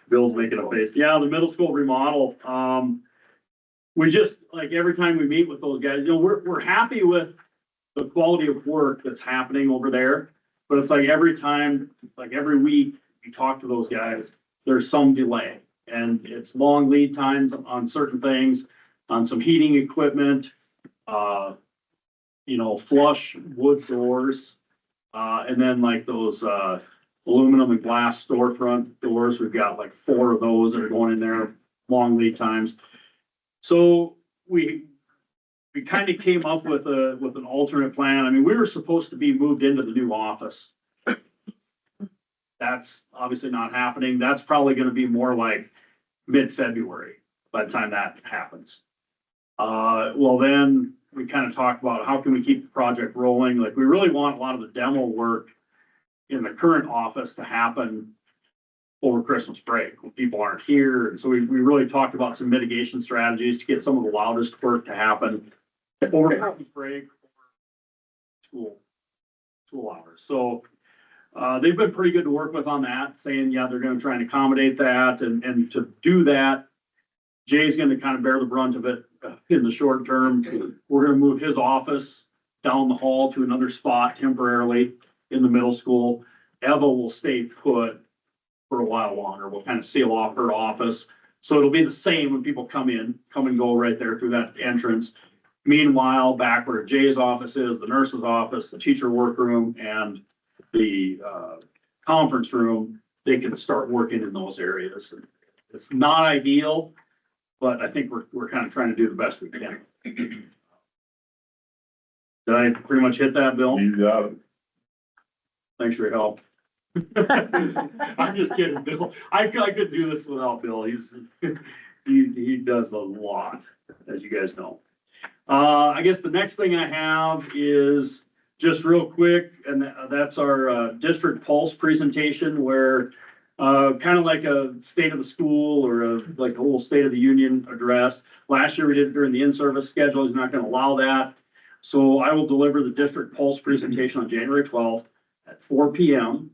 Speaker 5: Bill's making a face. Yeah, the middle school remodel. We just, like, every time we meet with those guys, we're happy with the quality of work that's happening over there. But it's like every time, like every week, we talk to those guys, there's some delay. And it's long lead times on certain things, on some heating equipment, flush wood doors. And then like those, aluminum and glass storefront doors, we've got like 4 of those that are going in there, long lead times. So we kind of came up with an alternate plan. I mean, we were supposed to be moved into the new office. That's obviously not happening. That's probably gonna be more like mid-February by the time that happens. Well, then we kind of talked about how can we keep the project rolling? Like, we really want a lot of the demo work in the current office to happen over Christmas break when people aren't here. And so we really talked about some mitigation strategies to get some of the loudest work to happen over Christmas break, school hours. So they've been pretty good to work with on that, saying, yeah, they're gonna try and accommodate that. And to do that, Jay's gonna kind of bear the brunt of it in the short term. We're gonna move his office down the hall to another spot temporarily in the middle school. Eva will stay put for a while longer. We'll kind of seal off her office. So it'll be the same when people come and go right there through that entrance. Meanwhile, back where Jay's office is, the nurse's office, the teacher workroom, and the conference room, they can start working in those areas. It's not ideal, but I think we're kind of trying to do the best we can. Did I pretty much hit that, Bill?
Speaker 10: You got it.
Speaker 5: Thanks for your help. I'm just kidding, Bill. I couldn't do this without Bill. He does a lot, as you guys know. I guess the next thing I have is just real quick, and that's our district pulse presentation, where kind of like a state of the school or like a little state of the union address. Last year we did it during the in-service schedule. He's not going to allow that. So I will deliver the district pulse presentation on January 12th at 4 p.m.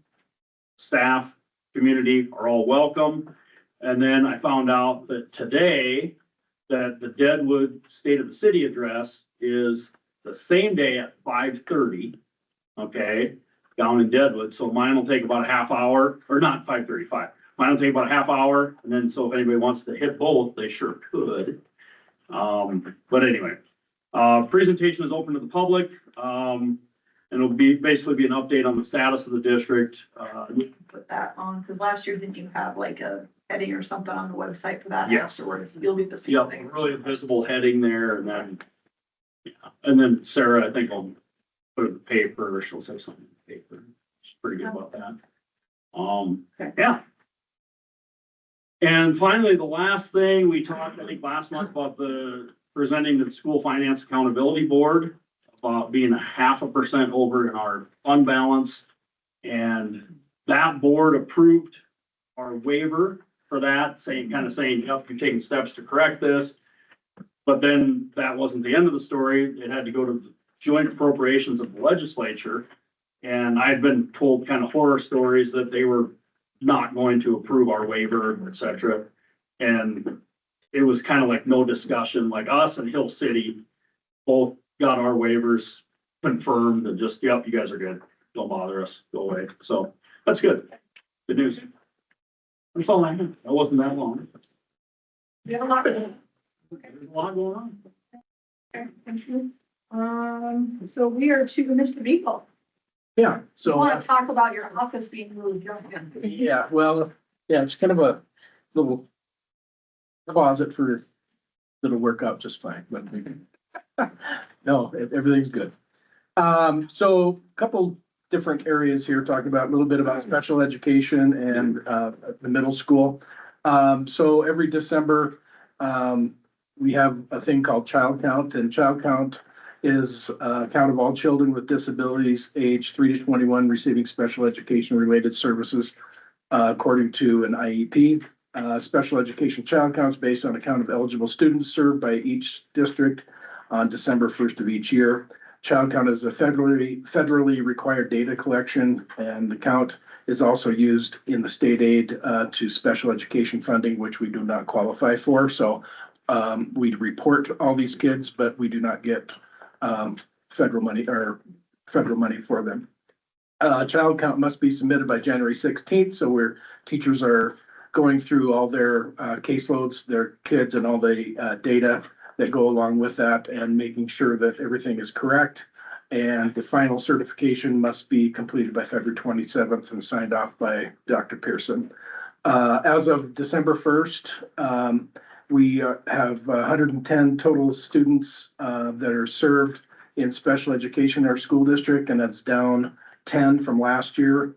Speaker 5: Staff, community are all welcome. And then I found out that today that the Deadwood State of the City address is the same day at 5:30, okay, down in Deadwood. So mine will take about a half hour, or not 5:35. Mine will take about a half hour. And then so if anybody wants to hit both, they sure could. But anyway, presentation is open to the public. And it'll basically be an update on the status of the district.
Speaker 1: Put that on, because last year, didn't you have like a heading or something on the website for that
Speaker 5: Yes.
Speaker 1: afterwards? You'll do the same
Speaker 5: Yep,
Speaker 1: thing.
Speaker 5: really visible heading there, and then, yeah, and then Sarah, I think will put it in the paper, or she'll say something in the paper. She's pretty good about that. Yeah. And finally, the last thing, we talked, I think, last month about presenting to the School Finance Accountability Board about being 0.5% over in our fund balance. And that board approved our waiver for that, saying, yep, you're taking steps to correct this. But then that wasn't the end of the story. It had to go to the joint appropriations of the legislature And I had been told kind of horror stories that they were not going to approve our waiver, et cetera. And it was kind of like no discussion, like us and Hill City both got our waivers confirmed and just, yep, you guys are good. Don't bother us, go away. So that's good. Good news. That's all I have. That wasn't that long.
Speaker 1: We have a lot. Okay,
Speaker 5: There's a lot going on.
Speaker 1: thank you. So we are to Mr. Beagle.
Speaker 13: Yeah,
Speaker 1: You
Speaker 13: so,
Speaker 1: want to talk about your office being moved, don't you?
Speaker 13: yeah, well, yeah, it's kind of a little closet for, that'll work out just fine, but no, everything's good. So a couple different areas here, talking about a little bit about special education and, the middle school. So every December, we have a thing called Child Count, and Child Count is a count of all children with disabilities aged 3 to 21 receiving special education related services, according to an IEP. Special education child counts based on a count of eligible students served by each district on December 1st of each year. Child count is a federally required data collection, and the count is also used in the state aid to special education funding, which we do not qualify for. So we report all these kids, but we do not get federal money for them. Child count must be submitted by January 16th. So where teachers are going through all their caseloads, their kids, and all the data that go along with that, and making sure that everything is correct. And the final certification must be completed by February 27th and signed off by Dr. Pearson. As of December 1st, we have 110 total students that are served in special education in our school district, and that's down 10 from last year.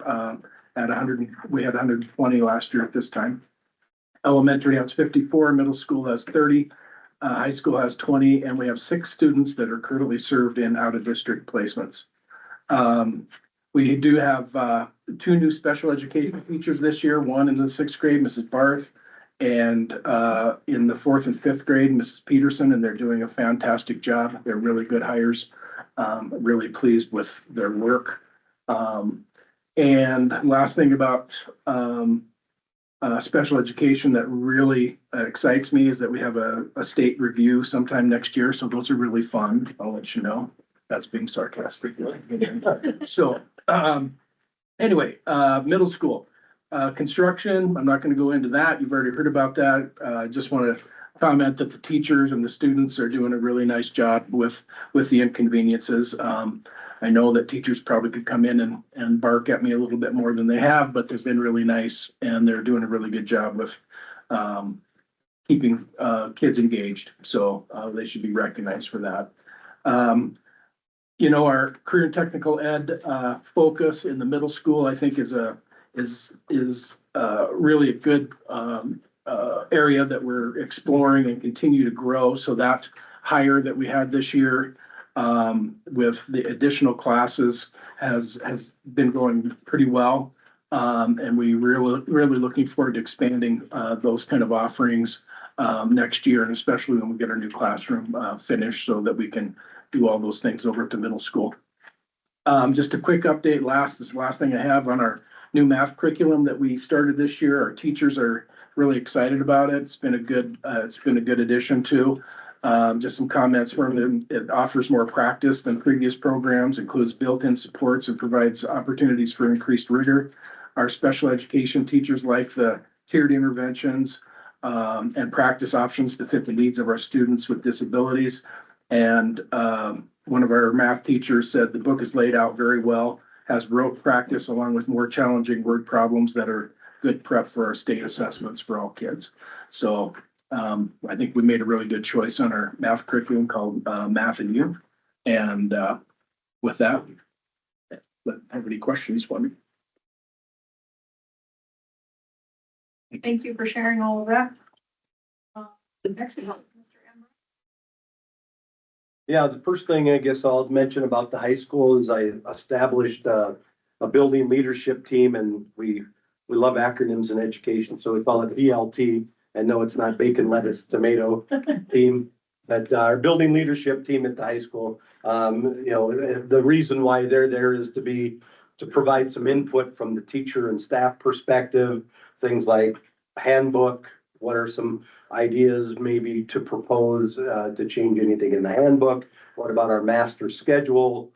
Speaker 13: At 100, we had 120 last year at this time. Elementary has 54, middle school has 30, high school has 20, and we have 6 students that are currently served in out-of-district placements. We do have 2 new special education teachers this year, one in the 6th grade, Mrs. Barth, and in the 4th and 5th grade, Mrs. Peterson, and they're doing a fantastic job. They're really good hires. Really pleased with their work. And last thing about special education that really excites me is that we have a state review sometime next year. So those are really fun. I'll let you know. That's being sarcastic. So anyway, middle school construction. I'm not going to go into that. You've already heard about that. I just want to comment that the teachers and the students are doing a really nice job with the inconveniences. I know that teachers probably could come in and bark at me a little bit more than they have, but they've been really nice, and they're doing a really good job with keeping kids engaged. So they should be recognized for that. You know, our career and technical ed focus in the middle school, I think, is really a good area that we're exploring and continue to grow. So that hire that we had this year with the additional classes has been going pretty well. And we really looking forward to expanding those kind of offerings next year, and especially when we get our new classroom finished, so that we can do all those things over at the middle school. Just a quick update, this is the last thing I have on our new math curriculum that we started this year. Our teachers are really excited about it. It's been a good addition too. Just some comments from them. It offers more practice than previous programs, includes built-in supports, and provides opportunities for increased rigor. Our special education teachers like the tiered interventions and practice options to fit the needs of our students with disabilities. And one of our math teachers said the book is laid out very well, has rote practice along with more challenging word problems that are good prep for our state assessments for all kids. So I think we made a really good choice on our math curriculum called Math and You. And with that, have any questions for me?
Speaker 1: Thank you for sharing all of that. Next, Mr. Emmer.
Speaker 14: Yeah, the first thing I guess I'll mention about the high school is I established a building leadership team, and we love acronyms in education, so we call it BLT. And no, it's not bacon, lettuce, tomato team, but our building leadership team at the high school The reason why they're there is to provide some input from the teacher and staff perspective, things like handbook, what are some ideas maybe to propose, to change anything in the handbook? What about our master schedule,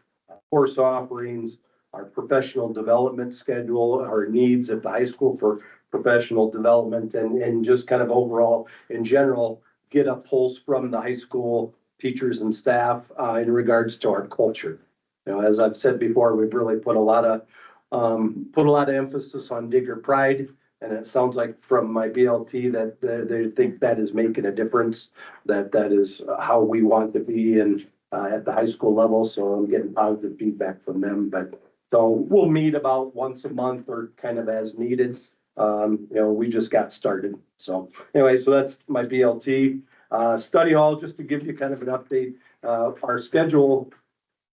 Speaker 14: course offerings, our professional development schedule, our needs at the high school for professional development and just kind of overall, in general, get a pulse from the high school teachers and staff, in regards to our culture. As I've said before, we've really put a lot of emphasis on Digger Pride. And it sounds like from my BLT that they think that is making a difference, that is how we want to be and at the high school level. So I'm getting positive feedback from them. But so we'll meet about once a month or kind of as needed. We just got started. So anyway, so that's my BLT. Study hall, just to give you kind of an update. Our schedule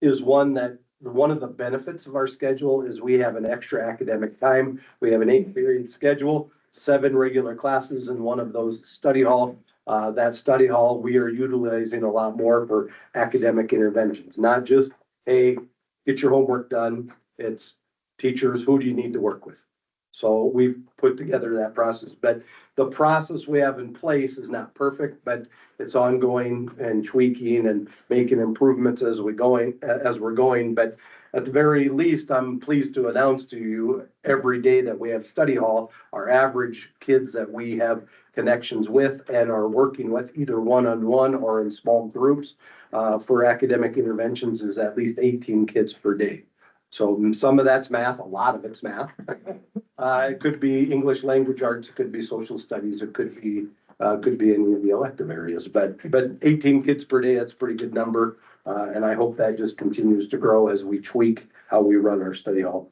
Speaker 14: is one of the benefits of our schedule is we have an extra academic time. We have an 8-period schedule, 7 regular classes, and one of those study hall. That study hall, we are utilizing a lot more for academic interventions, not just, hey, get your homework done. It's teachers, who do you need to work with? So we've put together that process, but the process we have in place is not perfect, but it's ongoing and tweaking and making improvements as we're going. But at the very least, I'm pleased to announce to you every day that we have study hall, our average kids that we have connections with and are working with either one-on-one or in small groups for academic interventions is at least 18 kids per day. So some of that's math, a lot of it's math. It could be English language arts, it could be social studies, it could be any of the elective areas, but 18 kids per day, that's a pretty good number. And I hope that just continues to grow as we tweak how we run our study hall.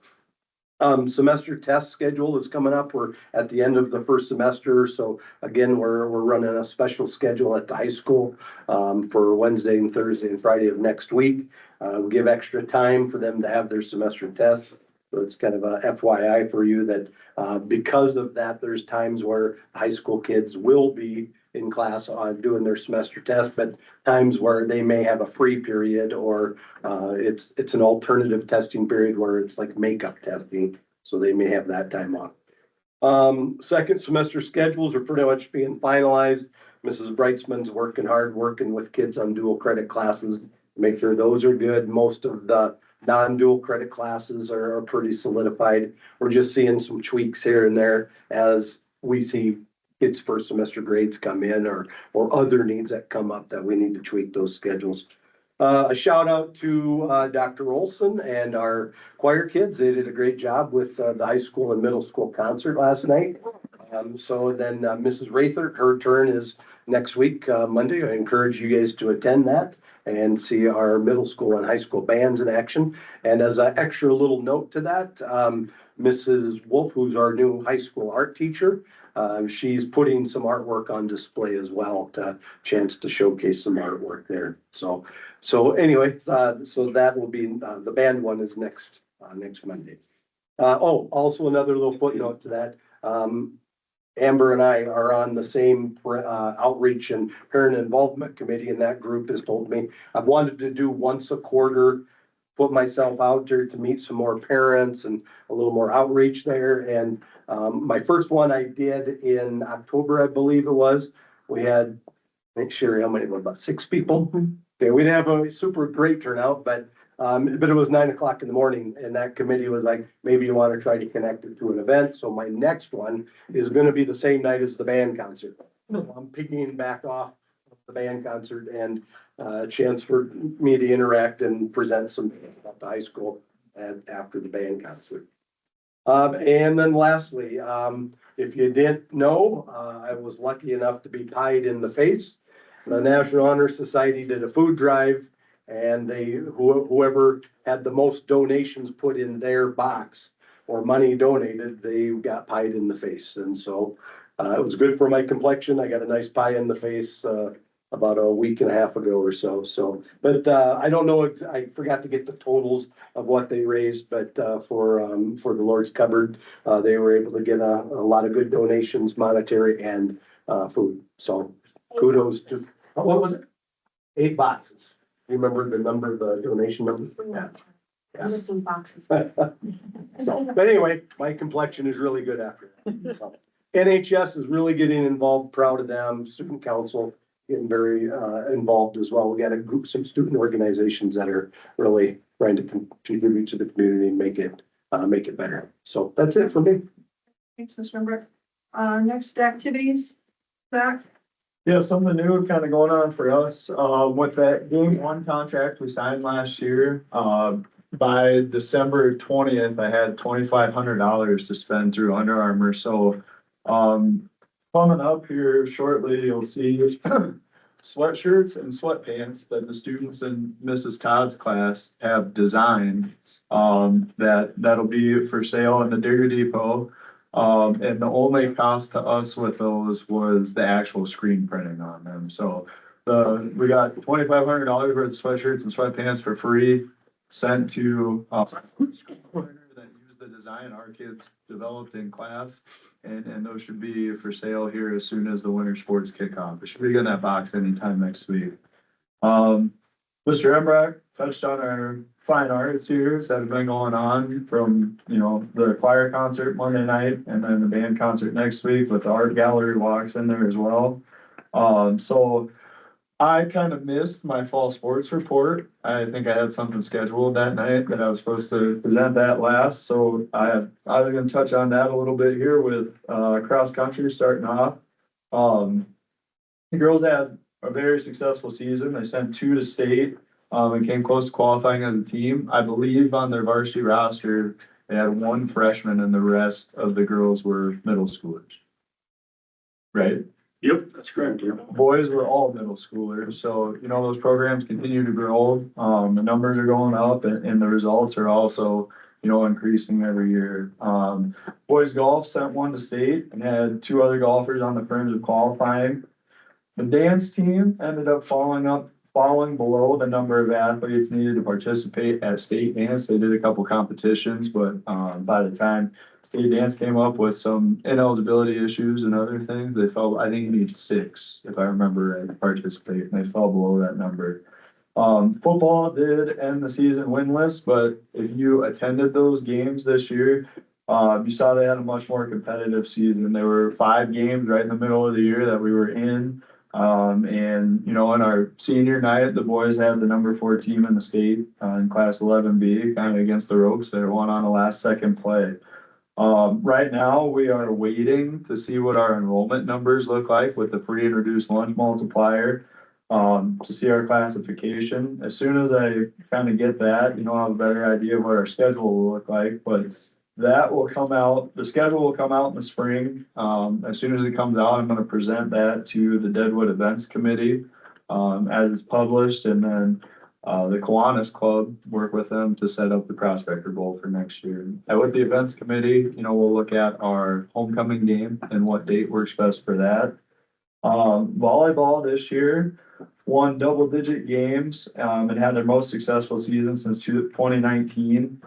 Speaker 14: Semester test schedule is coming up. We're at the end of the first semester. So again, we're running a special schedule at the high school for Wednesday and Thursday and Friday of next week. We give extra time for them to have their semester test. So it's kind of a FYI for you that because of that, there's times where high school kids will be in class on doing their semester test, but times where they may have a free period or it's an alternative testing period where it's like makeup testing. So they may have that time off. Second semester schedules are pretty much being finalized. Mrs. Brightsman's working hard, working with kids on dual credit classes, make sure those are good. Most of the non-dual credit classes are pretty solidified. We're just seeing some tweaks here and there as we see kids' first semester grades come in or other needs that come up that we need to tweak those schedules. A shout out to Dr. Olson and our choir kids. They did a great job with the high school and middle school concert last night. So then Mrs. Rather, her turn is next week, Monday. I encourage you guys to attend that and see our middle school and high school bands in action. And as an extra little note to that, Mrs. Wolf, who's our new high school art teacher, she's putting some artwork on display as well, to chance to showcase some artwork there. So anyway, so that will be, the band one is next Monday. Also another little footnote to that. Amber and I are on the same outreach and parent involvement committee, and that group has told me I've wanted to do once a quarter, put myself out there to meet some more parents and a little more outreach there. And my first one I did in October, I believe it was. We had, make sure how many, about 6 people. Okay, we didn't have a super great turnout, but it was 9 o'clock in the morning, and that committee was like, maybe you want to try to connect it to an event. So my next one is going to be the same night as the band concert. I'm picking back off the band concert and a chance for me to interact and present some things about the high school after the band concert. And then lastly, if you didn't know, I was lucky enough to be pied in the face. The National Honor Society did a food drive, and whoever had the most donations put in their box or money donated, they got pied in the face. And so it was good for my complexion. I got a nice pie in the face about a week and a half ago or so. But I don't know if I forgot to get the totals of what they raised, but for the Lord's Cupboard, they were able to get a lot of good donations, monetary and food. So kudos to, what was it? 8 boxes. you remember the number, the donation number? Yeah. Yeah.
Speaker 6: Missing boxes.
Speaker 14: So, but anyway, my complexion is really good after that. So, NHS is really getting involved, proud of them, student council getting very, involved as well. We got a group, some student organizations that are really trying to contribute to the community and make it better. So that's it for me.
Speaker 1: Thanks, Mr. Brett. Next activities, Zach?
Speaker 9: Yeah, something new kind of going on for us, with that game one contract we signed last year, by December 20th, I had $2,500 to spend through Under Armour, so, coming up here shortly, you'll see sweatshirts and sweatpants that the students in Mrs. Todd's class have designed, that'll be for sale in the Digger Depot. And the only cost to us with those was the actual screen printing on them. So we got $2,500 worth of sweatshirts and sweatpants for free sent to that use the design our kids developed in class. And those should be for sale here as soon as the winter sports kick off. It should be in that box anytime next week. Mr. Embrack touched on our fine arts here that have been going on from, the choir concert Monday night and then the band concert next week with the art gallery walks in there as well. So I kind of missed my fall sports report. I think I had something scheduled that night that I was supposed to present that last. So I was gonna touch on that a little bit here with, cross country starting off. The girls had a very successful season. They sent 2 to state, and came close to qualifying as a team. I believe on their varsity roster, they had 1 freshman and the rest of the girls were middle schoolers. Right?
Speaker 5: Yep, that's correct, yeah.
Speaker 9: Boys were all middle schoolers, so, those programs continue to grow. The numbers are going up and the results are also, increasing every year. Boys golf sent 1 to state and had 2 other golfers on the fringe of qualifying. The dance team ended up falling below the number of athletes needed to participate at state dance. They did a couple competitions, but by the time state dance came up with some ineligibility issues and other things, they fell, I think you need 6, if I remember right, to participate, and they fell below that number. Football did end the season winless, but if you attended those games this year, you saw they had a much more competitive season. There were 5 games right in the middle of the year that we were in. And in our senior night, the boys had the number 4 team in the state, in class 11B, kind of against the ropes. They won on a last second play. Right now, we are waiting to see what our enrollment numbers look like with the free and reduced lunch multiplier, to see our classification. As soon as I kind of get that, I'll have a better idea of what our schedule will look like, but that will come out, the schedule will come out in the spring. As soon as it comes out, I'm gonna present that to the Deadwood Events Committee, as it's published, and then, the Kiwanis Club, work with them to set up the Prospector Bowl for next year. And with the Events Committee, we'll look at our homecoming game and what date works best for that. Volleyball this year won double-digit games, and had their most successful season since 2019.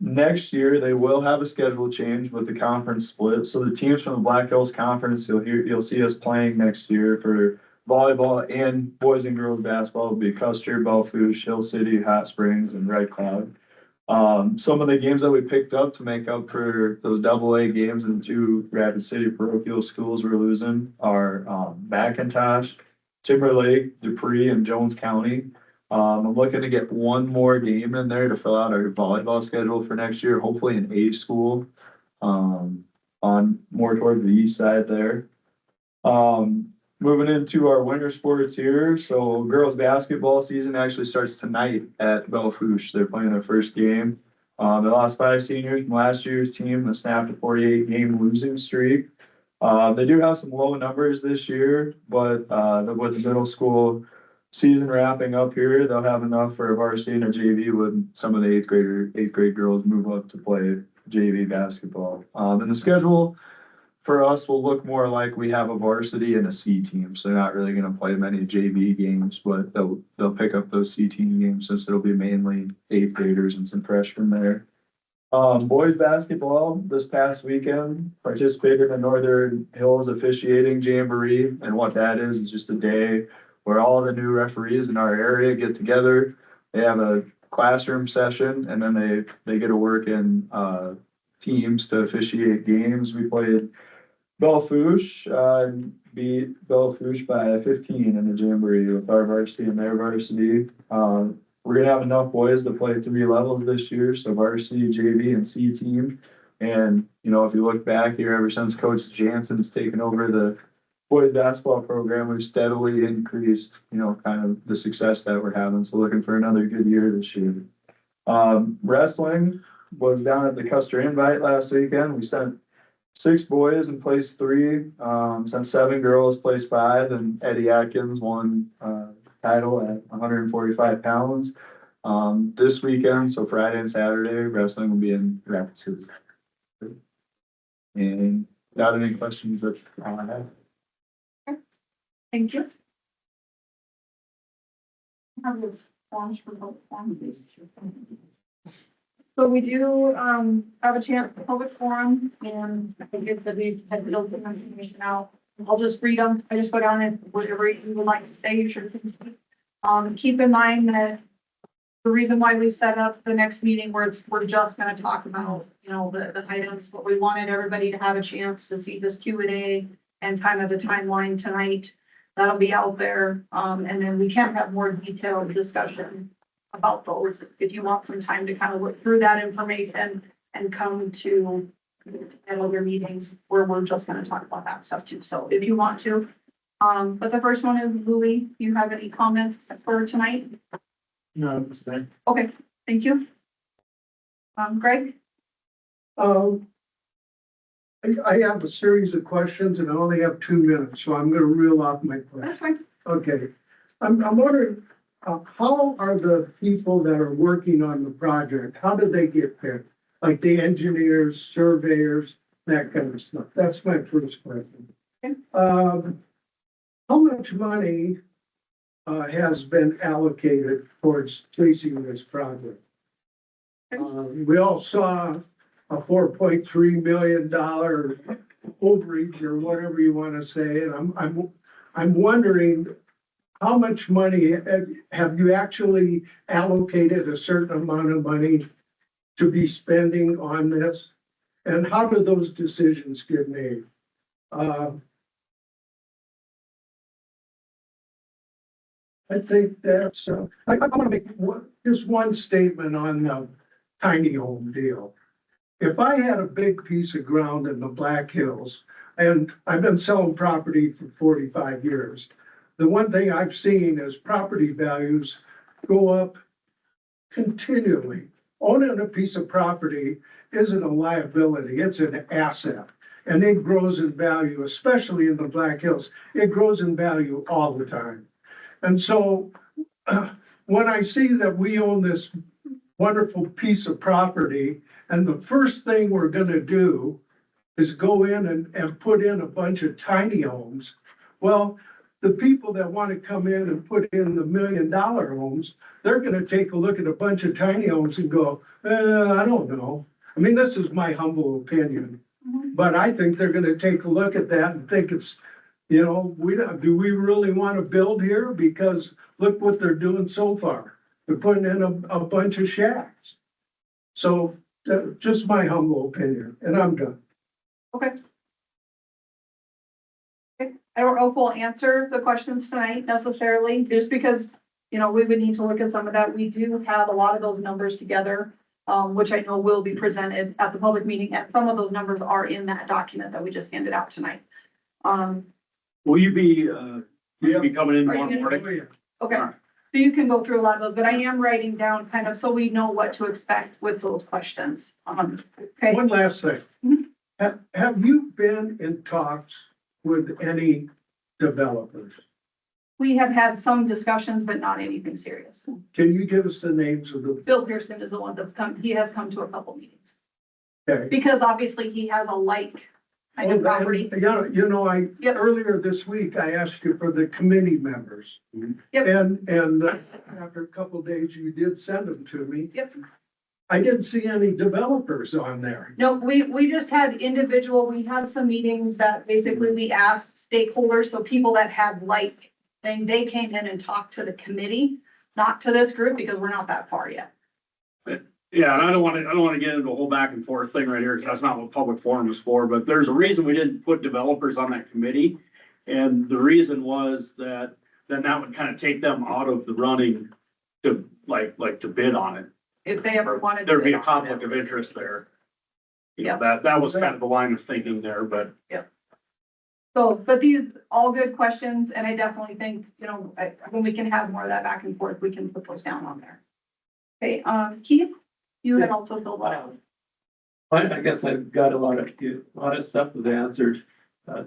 Speaker 9: Next year, they will have a schedule change with the conference split. So the teams from the Black Hills Conference, you'll see us playing next year for volleyball and boys and girls basketball will be Custer, Belfouche, Hill City, Hot Springs, and Red Cloud. Some of the games that we picked up to make up for those AA games and 2 Rapid City parochial schools we're losing are, McIntosh, Timberlake, Dupree, and Jones County. I'm looking to get 1 more game in there to fill out our volleyball schedule for next year, hopefully an A school, on more toward the east side there. Moving into our winter sports here, so girls basketball season actually starts tonight at Belfouche. They're playing their first game. They lost 5 seniors from last year's team and snapped a 48-game losing streak. They do have some low numbers this year, but with the middle school season wrapping up here, they'll have enough for a varsity and a JV when some of the eighth grade girls move up to play JV basketball. And the schedule for us will look more like we have a varsity and a C team, so they're not really gonna play many JV games, but they'll pick up those C team games since it'll be mainly 8th graders and some freshmen there. Boys basketball this past weekend participated in Northern Hills officiating jamboree, and what that is just a day where all the new referees in our area get together. They have a classroom session and then they get to work in, teams to officiate games. We played Belfouche, and beat Belfouche by 15 in the jamboree with our varsity and their varsity. We're gonna have enough boys to play 3 levels this year, so varsity, JV, and C team. And, you know, if you look back here, ever since Coach Jansen's taken over the boys basketball program, we've steadily increased, you know, kind of the success that we're having. So looking for another good year this year. Wrestling was down at the Custer Invite last weekend. We sent 6 boys in place 3, sent 7 girls place 5, and Eddie Atkins won, title at 145 pounds. This weekend, so Friday and Saturday, wrestling will be in Rapid City. And got any questions that I have?
Speaker 1: Thank you. Have those forms for public forum, please. So we do, have a chance for public forum, and I think it's that we had built the information out. I'll just read them. I just go down and whatever you would like to say, you should. Keep in mind that the reason why we set up the next meeting where we're just gonna talk about, you know, the items, but we wanted everybody to have a chance to see this Q&A and kind of the timeline tonight. That'll be out there. And then we can have more detailed discussion about those if you want some time to kind of look through that information and come to other meetings where we're just gonna talk about that stuff too. So if you want to, but the first one is Louis. Do you have any comments for tonight?
Speaker 10: No, it's fine.
Speaker 1: Okay, thank you. Greg?
Speaker 15: I have a series of questions and I only have 2 minutes, so I'm gonna reel off my questions.
Speaker 1: That's fine.
Speaker 15: Okay, I'm wondering, how are the people that are working on the project, how do they get picked? Like the engineers, surveyors, that kind of stuff. That's my first question.
Speaker 1: Okay.
Speaker 15: How much money has been allocated towards chasing this project? We all saw a $4.3 million overreach or whatever you want to say, and I'm wondering how much money have you actually allocated a certain amount of money to be spending on this? And how do those decisions get made? I think that's, I want to make just one statement on the tiny home deal. If I had a big piece of ground in the Black Hills, and I've been selling property for 45 years, the one thing I've seen is property values go up continually. Owning a piece of property isn't a liability, it's an asset. And it grows in value, especially in the Black Hills. It grows in value all the time. And so when I see that we own this wonderful piece of property, and the first thing we're gonna do is go in and put in a bunch of tiny homes, well, the people that want to come in and put in the $1 million homes, they're gonna take a look at a bunch of tiny homes and go, I don't know. I mean, this is my humble opinion, but I think they're gonna take a look at that and think it's, you know, do we really want to build here? Because look what they're doing so far. They're putting in a bunch of shacks. So just my humble opinion, and I'm done.
Speaker 1: Okay. I don't know if we'll answer the questions tonight necessarily, just because, you know, we would need to look at some of that. We do have a lot of those numbers together, which I know will be presented at the public meeting, and some of those numbers are in that document that we just handed out tonight.
Speaker 5: Will you be coming in
Speaker 1: Are you
Speaker 5: tomorrow
Speaker 1: gonna-
Speaker 5: morning?
Speaker 1: Okay,
Speaker 5: Alright.
Speaker 1: so you can go through a lot of those, but I am writing down kind of so we know what to expect with those questions. Okay.
Speaker 15: One last thing. Have you been in talks with any developers?
Speaker 1: We have had some discussions, but not anything serious.
Speaker 15: Can you give us the names of the,
Speaker 1: Bill Pearson is the one that's come, he has come to a couple meetings.
Speaker 15: okay?
Speaker 1: Because obviously he has a like kind of property.
Speaker 15: You know,
Speaker 1: Yep.
Speaker 15: earlier this week, I asked you for the committee members.
Speaker 1: Yep.
Speaker 15: And after a couple of days, you did send them to me.
Speaker 1: Yep.
Speaker 15: I didn't see any developers on there.
Speaker 1: No, we just had we had some meetings that basically we asked stakeholders, so people that had like thing. They came in and talked to the committee, not to this group, because we're not that far yet.
Speaker 5: Yeah, and I don't wanna get into a whole back and forth thing right here, because that's not what public forum is for, but there's a reason we didn't put developers on that committee. And the reason was that, then that would kind of take them out of the running to, like to bid on it.
Speaker 1: If they ever wanted. to
Speaker 5: There'd be
Speaker 1: bid
Speaker 5: a
Speaker 1: on
Speaker 5: conflict
Speaker 1: it.
Speaker 5: of interest there. You know, that was kind of the line of thinking there, but
Speaker 1: So, but these, all good questions, and I definitely think, you know, when we can have more of that back and forth, we can put those down on there. Okay, Keith, you had also filled that out.
Speaker 10: I guess I've got a lot of stuff was answered. I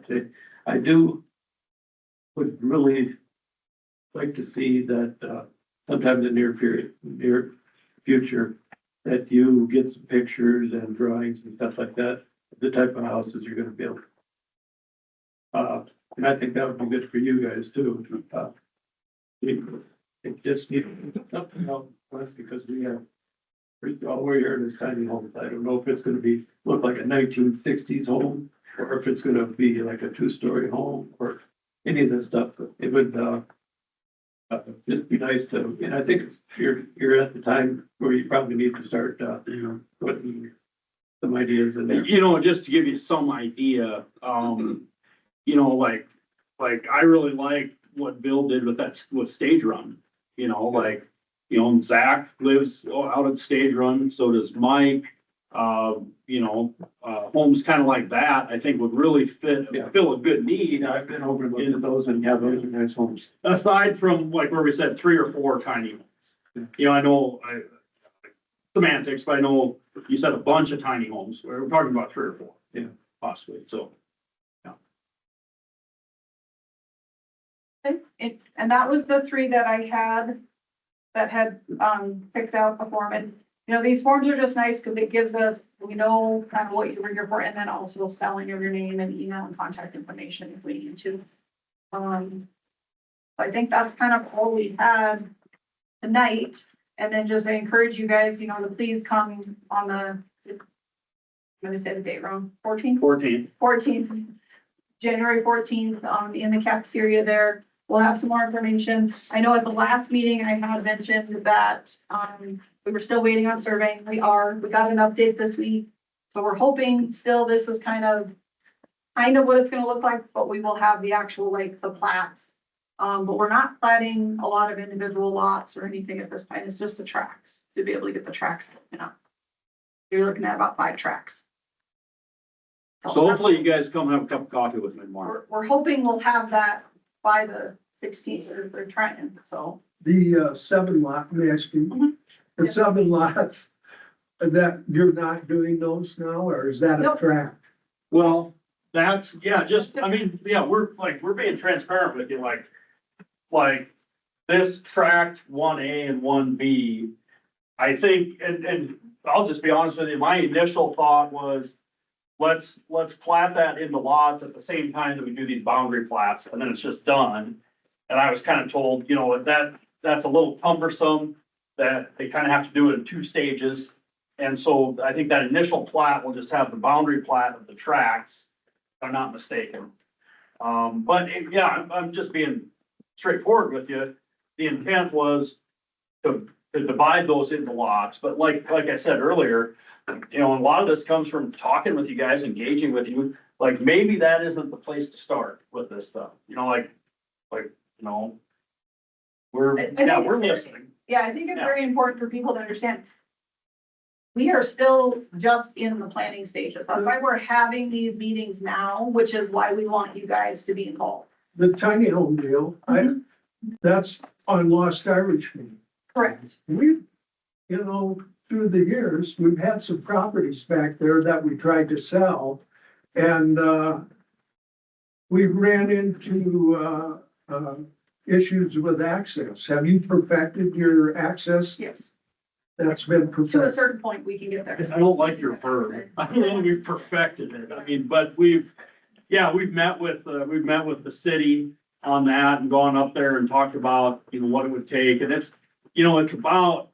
Speaker 10: would really like to see that, sometime in the near future, that you get some pictures and drawings and stuff like that, the type of houses you're gonna build. And I think that would be good for you guys too. It just needs something else for us because all we're hearing is tiny homes. I don't know if it's gonna look like a 1960s home, or if it's gonna be like a 2-story home, or any of this stuff. It would, it'd be nice to, and I think you're at the time where you probably need to start, putting some ideas in there.
Speaker 5: you know, just to give you some idea, you know, like I really like what Bill did with Stage Run. You know, Zach lives out at Stage Run, so does Mike. Homes kind of like that, I think would really fill a good need.
Speaker 10: I've been over and looked at those, and yeah, those are nice homes.
Speaker 5: Aside from like where we said 3 or 4 tiny homes. You know, I know semantics, but I know you said a bunch of tiny homes. We're talking about 3 or 4.
Speaker 10: Yeah.
Speaker 5: Possibly, so.
Speaker 1: And that was the 3 that I had, picked out before me. You know, these forms are just nice because it gives us, we know kind of what you were here for, and then also spelling of your name and email and contact information if we need to. I think that's kind of all we had tonight. And then just I encourage you guys, you know, to please come on I'm gonna say the date wrong, 14th, January 14th, in the cafeteria there. We'll have some more information. I know at the last meeting, I had mentioned that, we were still waiting on surveying. We got an update this week. So we're hoping still this is kind of what it's gonna look like, but we will have the actual, like, the plats. But we're not platting a lot of individual lots or anything at this point. It's just the tracks, to be able to get the tracks, you know. You're looking at about 5 tracks.
Speaker 5: So hopefully you guys come have a cup of coffee with me tomorrow.
Speaker 1: We're hoping we'll have that by the 16th, or they're trying, so.
Speaker 15: The 7 lot, let me ask you,
Speaker 1: Mhm.
Speaker 15: the 7 lots, that you're not doing those now, or is that a
Speaker 1: Nope.
Speaker 15: track?
Speaker 5: Well, that's, we're being transparent with you, like this tract 1A and 1B. I think, and I'll just be honest with you, my initial thought was, let's plat that into lots at the same time that we do these boundary plats, and then it's just done. And I was kind of told, you know, that's a little cumbersome, that they kind of have to do it in 2 stages. And so I think that initial plat will just have the boundary plat of the tracts, if I'm not mistaken. I'm just being straightforward with you. The intent was to divide those into lots, but like I said earlier, you know, a lot of this comes from talking with you guys, engaging with you. Like, maybe that isn't the place to start with this stuff, you know, you know, we're listening.
Speaker 1: Yeah, I think it's very important for people to understand. We are still just in the planning stages. That's why we're having these meetings now, which is why we want you guys to be involved.
Speaker 15: The tiny home deal, that's on Lost Irishman.
Speaker 1: Correct.
Speaker 15: We've, you know, through the years, we've had some properties back there that we tried to sell. And, we ran into, issues with access. Have you perfected your access?
Speaker 1: Yes.
Speaker 15: That's been
Speaker 1: To a
Speaker 15: perfected.
Speaker 1: certain point, we can get there.
Speaker 5: I don't like your verb. I don't know if we've perfected it. I mean, but we've met with the city on that and gone up there and talked about, you know, what it would take. And it's, you know, it's about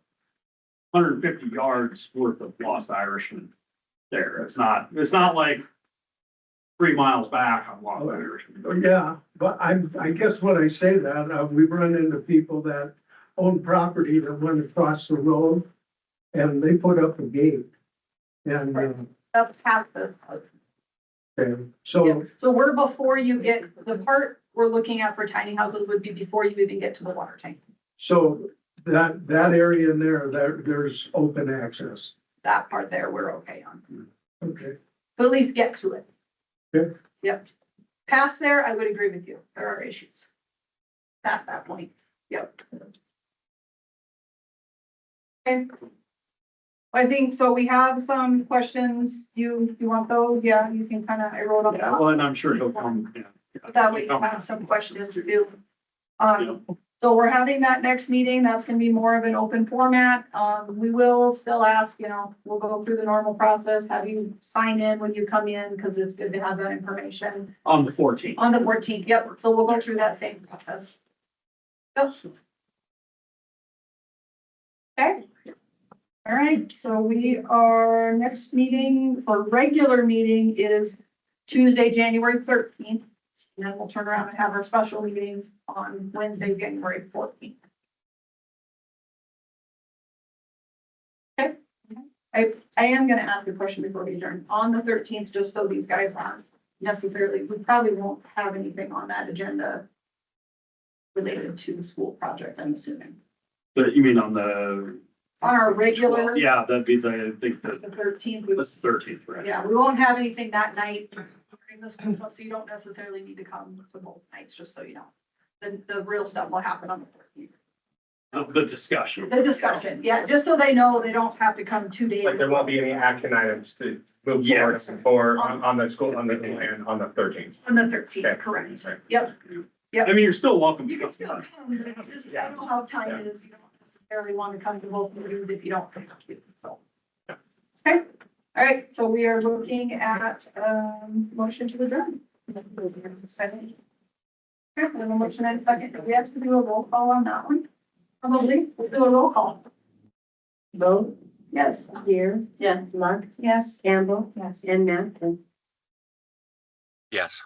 Speaker 5: 150 yards worth of Lost Irishman there. It's not like 3 miles back on Long Irish.
Speaker 15: Yeah, but I guess when I say that, we've run into people that own property that went across the road and they put up a gate. And,
Speaker 1: That's past the,
Speaker 15: so,
Speaker 1: so we're before you get, the part we're looking at for tiny houses would be before you even get to the water tank.
Speaker 15: so that area in there, there's open access.
Speaker 1: That part there, we're okay on.
Speaker 15: Okay.
Speaker 1: To at least get to it.
Speaker 15: Good.
Speaker 1: Yep. Past there, I would agree with you. There are issues. Past that point, yep. Okay. I think, so we have some questions. You want those? Yeah, you can kind of, I wrote
Speaker 5: Yeah,
Speaker 1: them
Speaker 5: well,
Speaker 1: up.
Speaker 5: and I'm sure he'll come, yeah.
Speaker 1: That way you have some questions to do. So we're having that next meeting. That's gonna be more of an open format. We will still ask, we'll go through the normal process, have you sign in when you come in, because it's good to have that information.
Speaker 5: On the 14th.
Speaker 1: On the 14th, yep. So we'll go through that same process. Yep. Okay. All right, so next meeting, or regular meeting is Tuesday, January 13th. And then we'll turn around and have our special meeting on Wednesday, January 14th. Okay. I am gonna ask a question before we adjourn. On the 13th, just so these guys aren't necessarily, we probably won't have anything on that agenda related to the school project, I'm assuming.
Speaker 5: But you mean on the?
Speaker 1: On our regular.
Speaker 5: Yeah, that'd be the, I think
Speaker 1: The
Speaker 5: the,
Speaker 1: 13th,
Speaker 5: that's the 13th, right?
Speaker 1: yeah, we won't have anything that night during the school stuff, so you don't necessarily need to come to both nights, just so you know. The real stuff will happen on the 14th.
Speaker 5: The discussion.
Speaker 1: The discussion, yeah, just so they know they don't have to come 2 days.
Speaker 10: Like there won't be any action items to move
Speaker 5: Yeah.
Speaker 10: forward for on the school, on the 13th.
Speaker 1: On the 13th,
Speaker 10: Okay.
Speaker 1: correct.
Speaker 10: Right.
Speaker 1: Yep,
Speaker 5: I mean, you're still welcome.
Speaker 1: you can still come, but just, I know how time it is, you don't necessarily want to come to both meetings if you don't have to, so. Okay, all right, so we are looking at, motion to adjourn. Second. Okay, we have a motion and a second. Do we have to do a roll call on that one? Probably, we'll do a roll call.
Speaker 7: Vote,
Speaker 1: Yes.
Speaker 7: here, yeah, Lux,
Speaker 1: Yes.
Speaker 7: Campbell,
Speaker 1: Yes.
Speaker 7: and Matt.
Speaker 3: Yes.